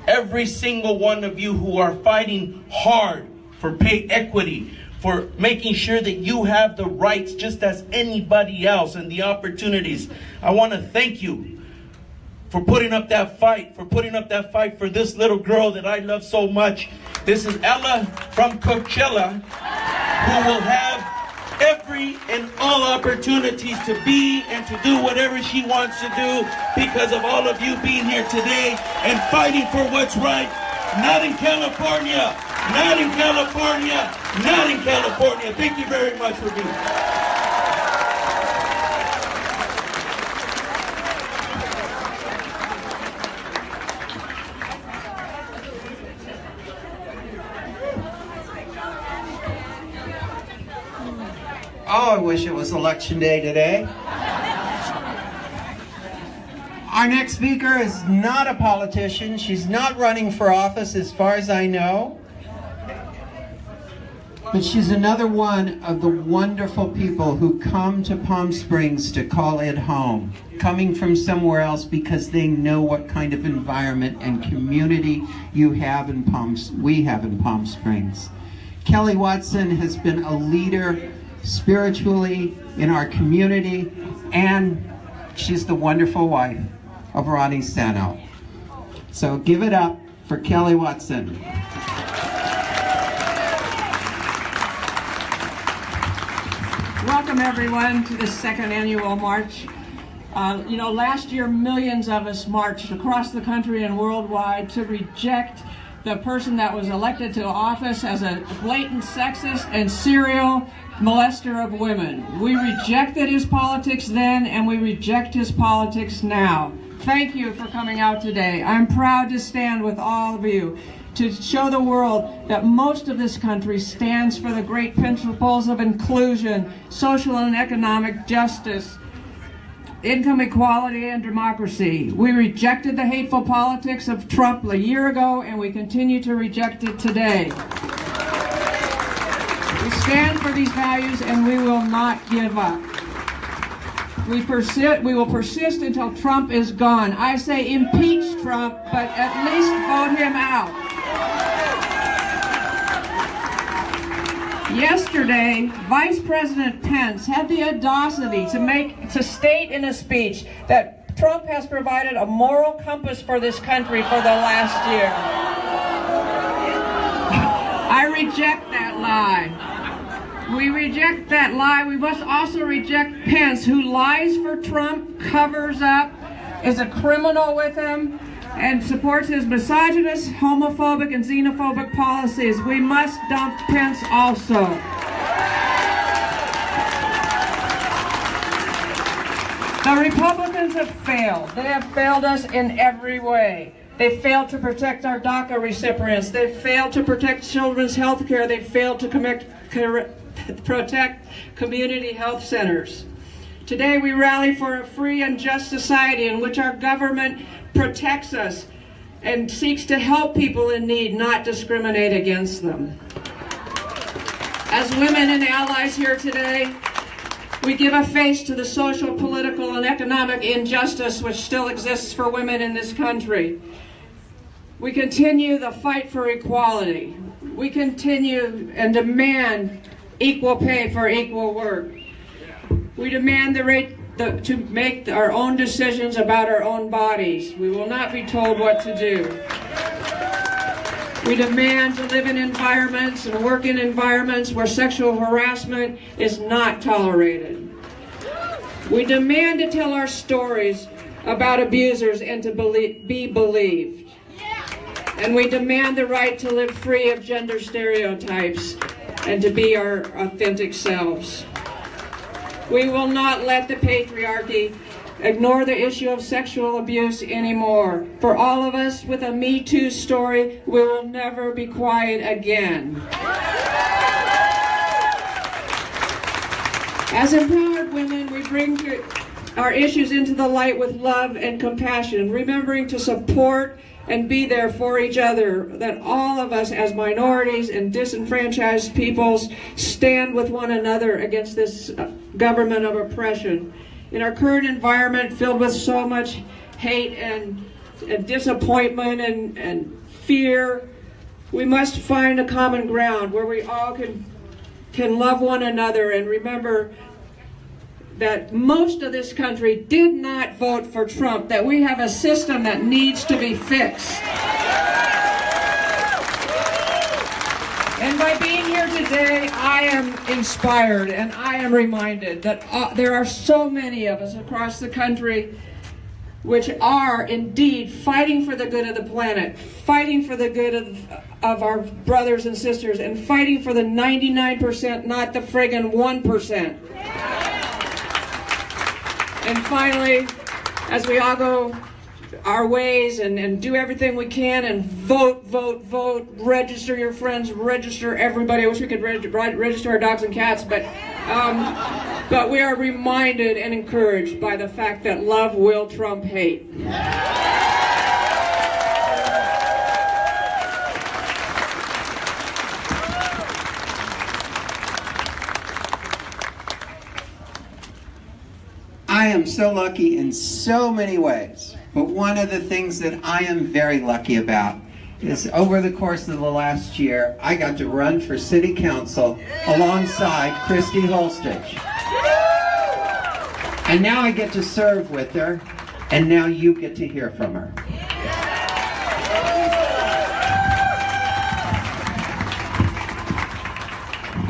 Speaker 8: Every single one of you who are fighting hard for pay equity, for making sure that you have the rights just as anybody else and the opportunities. I want to thank you for putting up that fight, for this little girl that I love so much. This is Ella from Coachella, who will have every and all opportunities to be and to do whatever she wants to do because of all of you being here today and fighting for what's right. Not in California. Not in California. Not in California. Thank you very much for being here.
Speaker 25: Oh, I wish it was election day today. Our next speaker is not a politician. She's not running for office as far as I know. But she's another one of the wonderful people who come to Palm Springs to call it home, coming from somewhere else because they know what kind of environment and community we have in Palm Springs. Kelly Watson has been a leader spiritually in our community, and she's the wonderful wife of Ronnie Sano. So give it up for Kelly Watson.
Speaker 9: Welcome everyone to the second annual march. Last year millions of us marched across the country and worldwide to reject the person that was elected to office as a blatant sexist and serial molester of women. We rejected his politics then, and we reject his politics now. Thank you for coming out today. I'm proud to stand with all of you to show the world that most of this country stands for the great principles of inclusion, social and economic justice, income equality, and democracy. We rejected the hateful politics of Trump a year ago, and we continue to reject it today. We stand for these values, and we will not give up. We will persist until Trump is gone. I say impeach Trump, but at least vote him out. Yesterday, Vice President Pence had the audacity to state in a speech that Trump has provided a moral compass for this country for the last year. I reject that lie. We reject that lie. We must also reject Pence, who lies for Trump, covers up, is a criminal with him, and supports his misogynist, homophobic, and xenophobic policies. We must dump Pence also. The Republicans have failed. They have failed us in every way. They failed to protect our DACA recipients. They failed to protect children's health care. They failed to protect community health centers. Today we rally for a free and just society in which our government protects us and seeks to help people in need, not discriminate against them. As women and allies here today, we give a face to the social, political, and economic injustice which still exists for women in this country. We continue the fight for equality. We continue and demand equal pay for equal work. We demand the right to make our own decisions about our own bodies. We will not be told what to do. We demand to live in environments and work in environments where sexual harassment is not tolerated. We demand to tell our stories about abusers and to be believed. And we demand the right to live free of gender stereotypes and to be our authentic selves. We will not let the patriarchy ignore the issue of sexual abuse anymore. For all of us with a Me Too story, we will never be quiet again. As empowered women, we bring our issues into the light with love and compassion, remembering to support and be there for each other, that all of us as minorities and disenfranchised peoples stand with one another against this government of oppression. In our current environment filled with so much hate and disappointment and fear, we must find a common ground where we all can love one another and remember that most of this country did not vote for Trump, that we have a system that needs to be fixed. And by being here today, I am inspired and I am reminded that there are so many of us across the country which are indeed fighting for the good of the planet, fighting for the good of our brothers and sisters, and fighting for the 99%, not the friggin' 1%. And finally, as we all go our ways and do everything we can and vote, register your friends, register everybody. I wish we could register our dogs and cats, but we are reminded and encouraged by the fact that love will trump hate.
Speaker 25: I am so lucky in so many ways, but one of the things that I am very lucky about is over the course of the last year, I got to run for city council alongside Christy Holstich. And now I get to serve with her, and now you get to hear from her.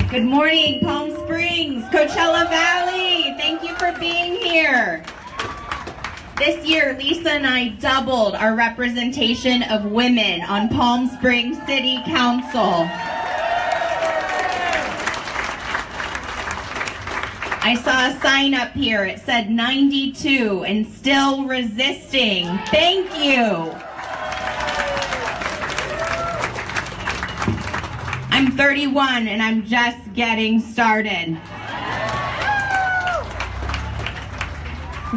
Speaker 10: Good morning, Palm Springs, Coachella Valley. Thank you for being here. This year, Lisa and I doubled our representation of women on Palm Springs City Council. I saw a sign up here. It said 92 and still resisting. Thank you. I'm 31 and I'm just getting started.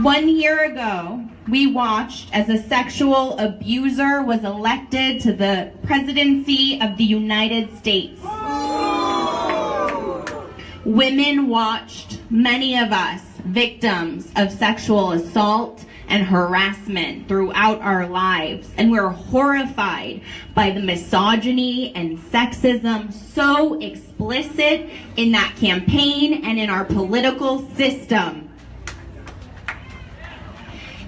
Speaker 10: 1 year ago, we watched as a sexual abuser was elected to the presidency of the United States. Women watched, many of us, victims of sexual assault and harassment throughout our lives, and we're horrified by the misogyny and sexism so explicit in that campaign and in our political system.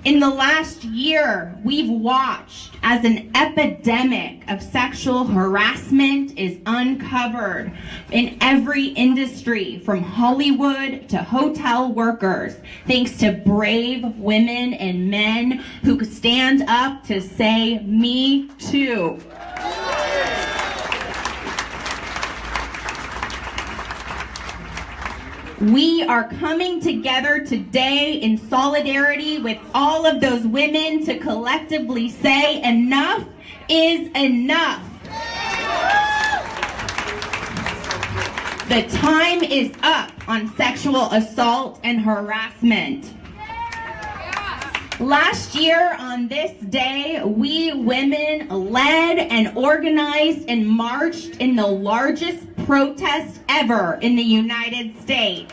Speaker 10: In the last year, we've watched as an epidemic of sexual harassment is uncovered in every industry, from Hollywood to hotel workers, thanks to brave women and men who stand up to say, "Me too." We are coming together today in solidarity with all of those women to collectively say enough is enough. The time is up on sexual assault and harassment. Last year on this day, we women led and organized and marched in the largest protest ever in the United States.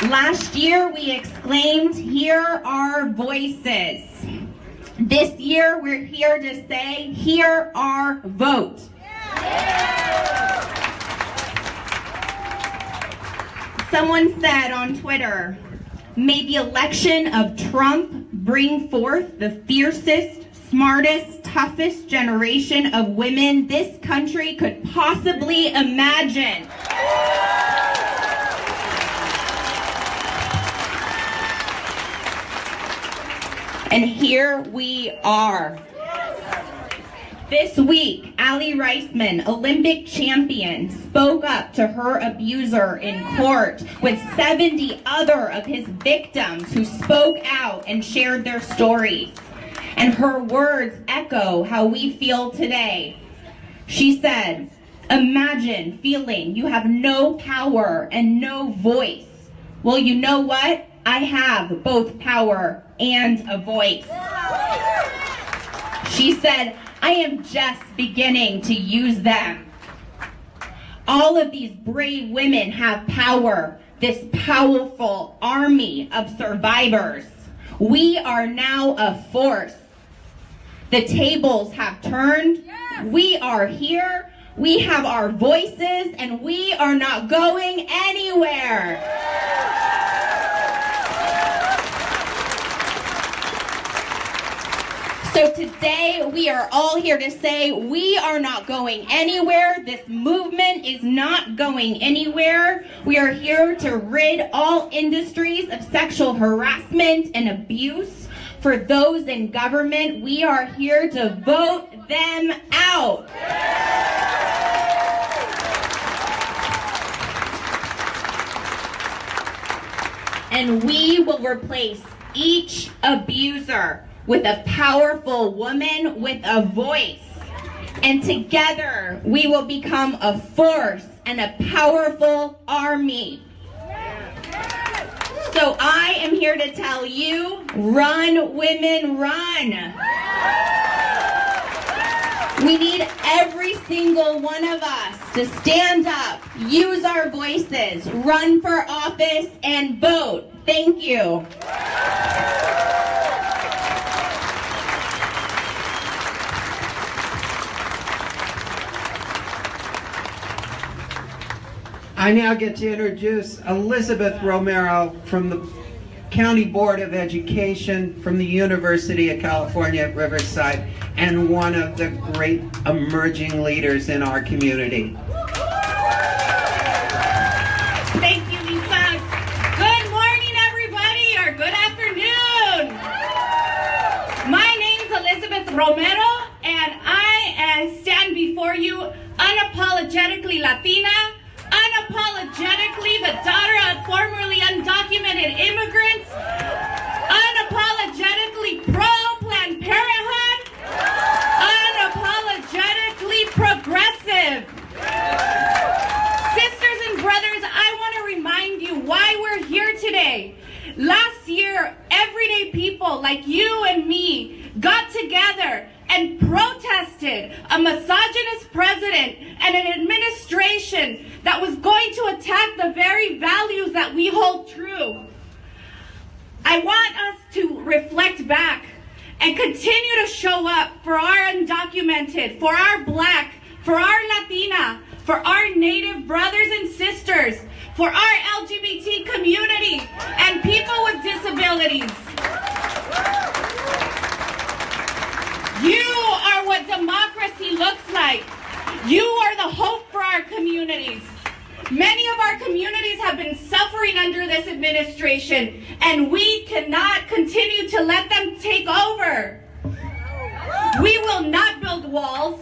Speaker 10: Last year, we exclaimed, "Hear our voices." This year, we're here to say, "Hear our vote." Someone said on Twitter, "May the election of Trump bring forth the fiercest, smartest, toughest generation of women this country could possibly imagine." And here we are. This week, Allie Reisman, Olympic champion, spoke up to her abuser in court with 70 other of his victims who spoke out and shared their stories. And her words echo how we feel today. She said, "Imagine feeling you have no power and no voice. Well, you know what? I have both power and a voice." She said, "I am just beginning to use them." All of these brave women have power, this powerful army of survivors. We are now a force. The tables have turned. We are here. We have our voices, and we are not going anywhere. So today, we are all here to say we are not going anywhere. This movement is not going anywhere. We are here to rid all industries of sexual harassment and abuse. For those in government, we are here to vote them out. And we will replace each abuser with a powerful woman with a voice. And together, we will become a force and a powerful army. So I am here to tell you, run, women, run. We need every single one of us to stand up, use our voices, run for office, and vote. Thank you.
Speaker 25: I now get to introduce Elizabeth Romero from the County Board of Education from the University of California at Riverside, and one of the great emerging leaders in our community.
Speaker 11: Thank you, Lisa. Good morning, everybody, or good afternoon. My name's Elizabeth Romero, and I stand before you unapologetically Latina, unapologetically the daughter of formerly undocumented immigrants, unapologetically pro-Planned Parenthood, unapologetically progressive. Sisters and brothers, I want to remind you why we're here today. Last year, everyday people like you and me got together and protested a misogynist president and an administration that was going to attack the very values that we hold true. I want us to reflect back and continue to show up for our undocumented, for our Black, for our Latina, for our Native brothers and sisters, for our LGBT community and people with disabilities. You are what democracy looks like. You are the hope for our communities. Many of our communities have been suffering under this administration, and we cannot continue to let them take over. We will not build walls.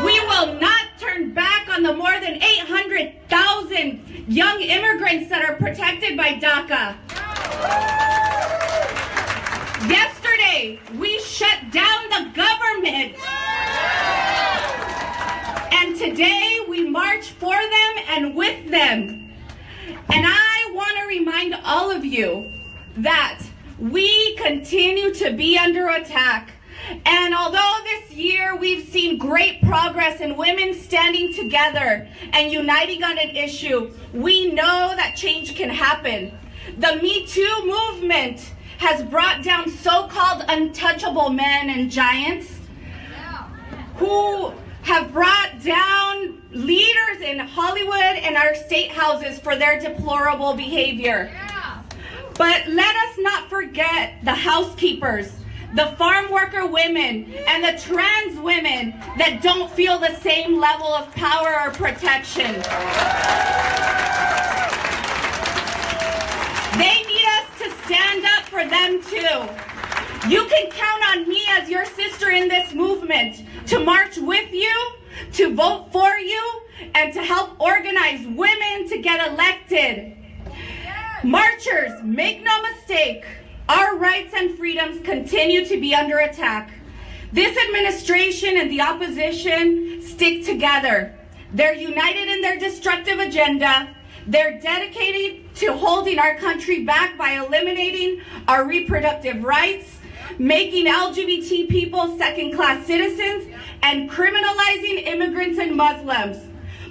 Speaker 11: We will not turn back on the more than 800,000 young immigrants that are protected by DACA. Yesterday, we shut down the government. And today, we march for them and with them. And I want to remind all of you that we continue to be under attack. And although this year we've seen great progress in women standing together and uniting on an issue, we know that change can happen. The Me Too movement has brought down so-called untouchable men and giants who have brought down leaders in Hollywood and our state houses for their deplorable behavior. But let us not forget the housekeepers, the farm worker women, and the trans women that don't feel the same level of power or protection. They need us to stand up for them too. You can count on me as your sister in this movement to march with you, to vote for you, and to help organize women to get elected. Marchers, make no mistake, our rights and freedoms continue to be under attack. This administration and the opposition stick together. They're united in their destructive agenda. They're dedicated to holding our country back by eliminating our reproductive rights, making LGBT people second-class citizens, and criminalizing immigrants and Muslims.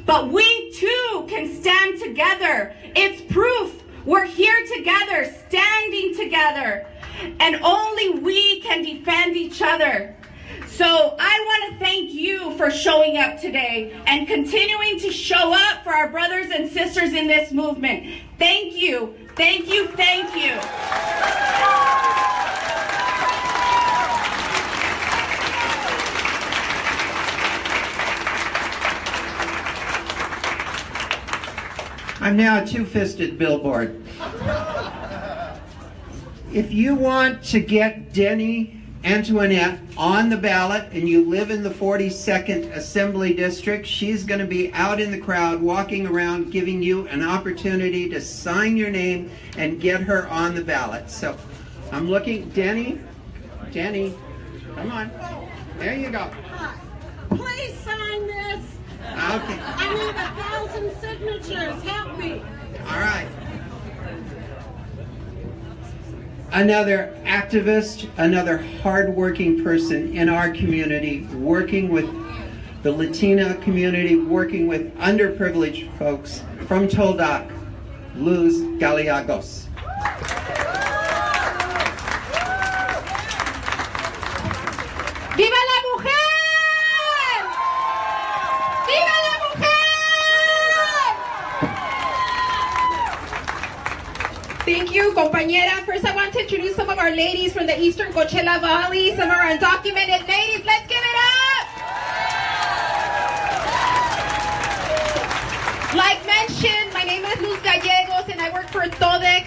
Speaker 11: But we too can stand together. It's proof. We're here together, standing together, and only we can defend each other. So I want to thank you for showing up today and continuing to show up for our brothers and sisters in this movement. Thank you, thank you, thank you.
Speaker 25: I'm now a two-fisted billboard. If you want to get Denny Antoinette on the ballot and you live in the 42nd Assembly District, she's going to be out in the crowd walking around giving you an opportunity to sign your name and get her on the ballot. So I'm looking, Denny, come on. There you go.
Speaker 6: Please sign this.
Speaker 25: Okay.
Speaker 6: I need 1,000 signatures. Help me.
Speaker 25: All right. Another activist, another hardworking person in our community, working with the Latina community, working with underprivileged folks from Toldoc, Luz Gallegos.
Speaker 11: ¡Viva la mujer! ¡Viva la mujer!
Speaker 7: Thank you, compañera. First, I want to introduce some of our ladies from the Eastern Coachella Valley, some of our undocumented ladies. Let's give it up! Like mentioned, my name is Luz Gallegos, and I work for TODEC.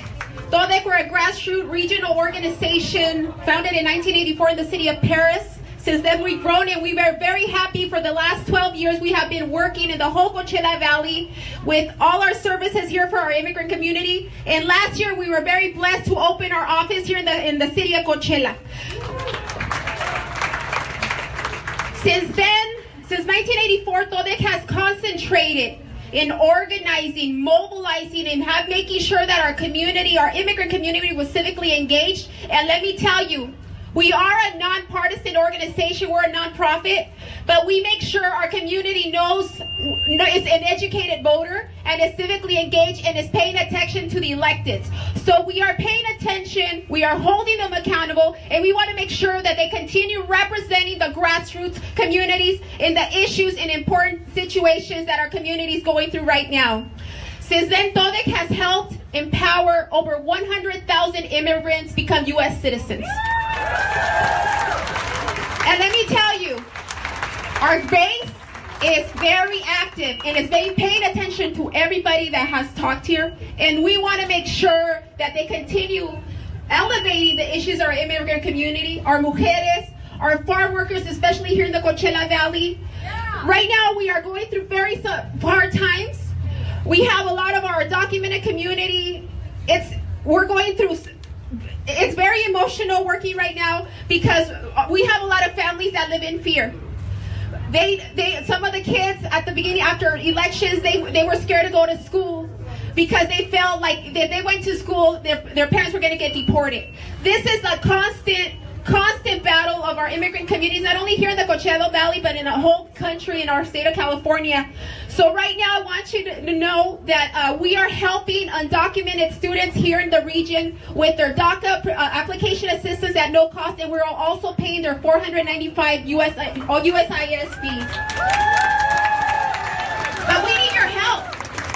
Speaker 7: TODEC, we're a grassroots regional organization founded in 1984 in the city of Paris. Since then, we've grown, and we were very happy. For the last 12 years, we have been working in the whole Coachella Valley with all our services here for our immigrant community. And last year, we were very blessed to open our office here in the city of Coachella. Since then, since 1984, TODEC has concentrated in organizing, mobilizing, and making sure that our community, our immigrant community, was civically engaged. And let me tell you, we are a nonpartisan organization. We're a nonprofit, but we make sure our community knows is an educated voter and is civically engaged and is paying attention to the electeds. So we are paying attention, we are holding them accountable, and we want to make sure that they continue representing the grassroots communities in the issues and important situations that our community is going through right now. Since then, TODEC has helped empower over 100,000 immigrants become U.S. citizens. And let me tell you, our base is very active and is paying attention to everybody that has talked here. And we want to make sure that they continue elevating the issues of our immigrant community, our mujeres, our farm workers, especially here in the Coachella Valley. Right now, we are going through very hard times. We have a lot of our documented community. We're going through. It's very emotional working right now because we have a lot of families that live in fear. Some of the kids at the beginning, after elections, they were scared to go to school because they felt like if they went to school, their parents were going to get deported. This is a constant battle of our immigrant communities, not only here in the Coachella Valley, but in the whole country, in our state of California. So right now, I want you to know that we are helping undocumented students here in the region with their DACA application assistance at no cost, and we're also paying their $495 USIS fees. But we need your help.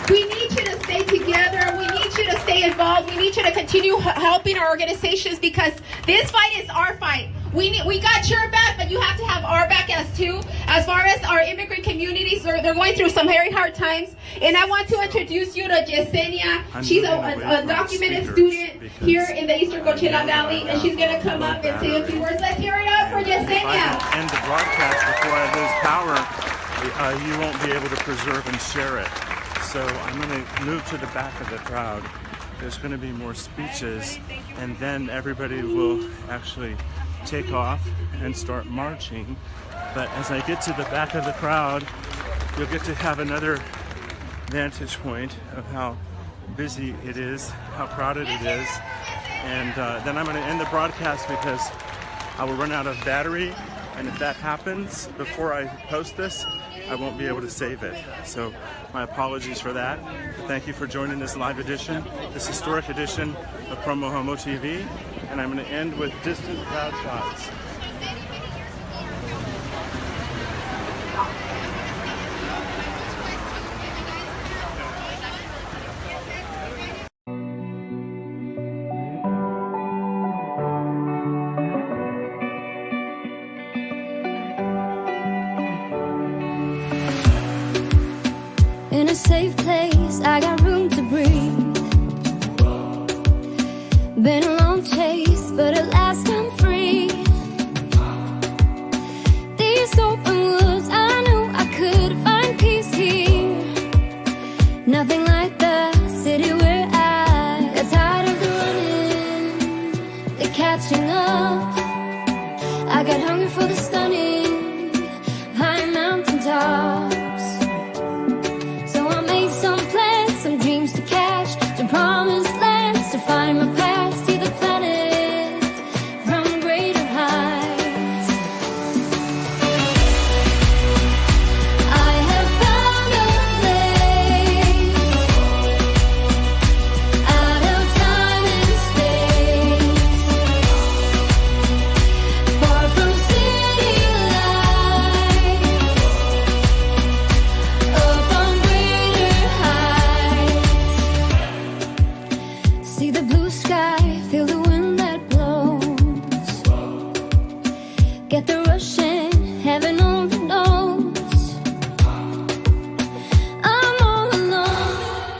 Speaker 7: We need you to stay together. We need you to stay involved. We need you to continue helping our organizations because this fight is our fight. We got your back, but you have to have our back as too. As far as our immigrant communities, they're going through some very hard times. And I want to introduce you to Yesenia. She's a documented student here in the Eastern Coachella Valley, and she's going to come up and say a few words. Let's hear it up for Yesenia.
Speaker 1: If I can end the broadcast before I lose power, you won't be able to preserve and share it. So I'm going to move to the back of the crowd. There's going to be more speeches, and then everybody will actually take off and start marching. But as I get to the back of the crowd, you'll get to have another vantage point of how busy it is, how crowded it is. And then I'm going to end the broadcast because I will run out of battery. And if that happens before I post this, I won't be able to save it. So my apologies for that. Thank you for joining this live edition, this historic edition of PromoHomo.TV. And I'm going to end with distant crowd shots.
Speaker 5: In a safe place, I got room to breathe. Been a long chase, but at last I'm free. These open woods, I knew I could find peace here. Nothing like the city where I got tired of the running, the catching up. I got hungry for the stunning high mountain tops. Some dreams to catch, to promised lands, to find my path, see the planet from greater heights. I have found a place out of time and space, far from city lights, up on greater heights. See the blue sky, feel the wind that blows. Get the rush in, heaven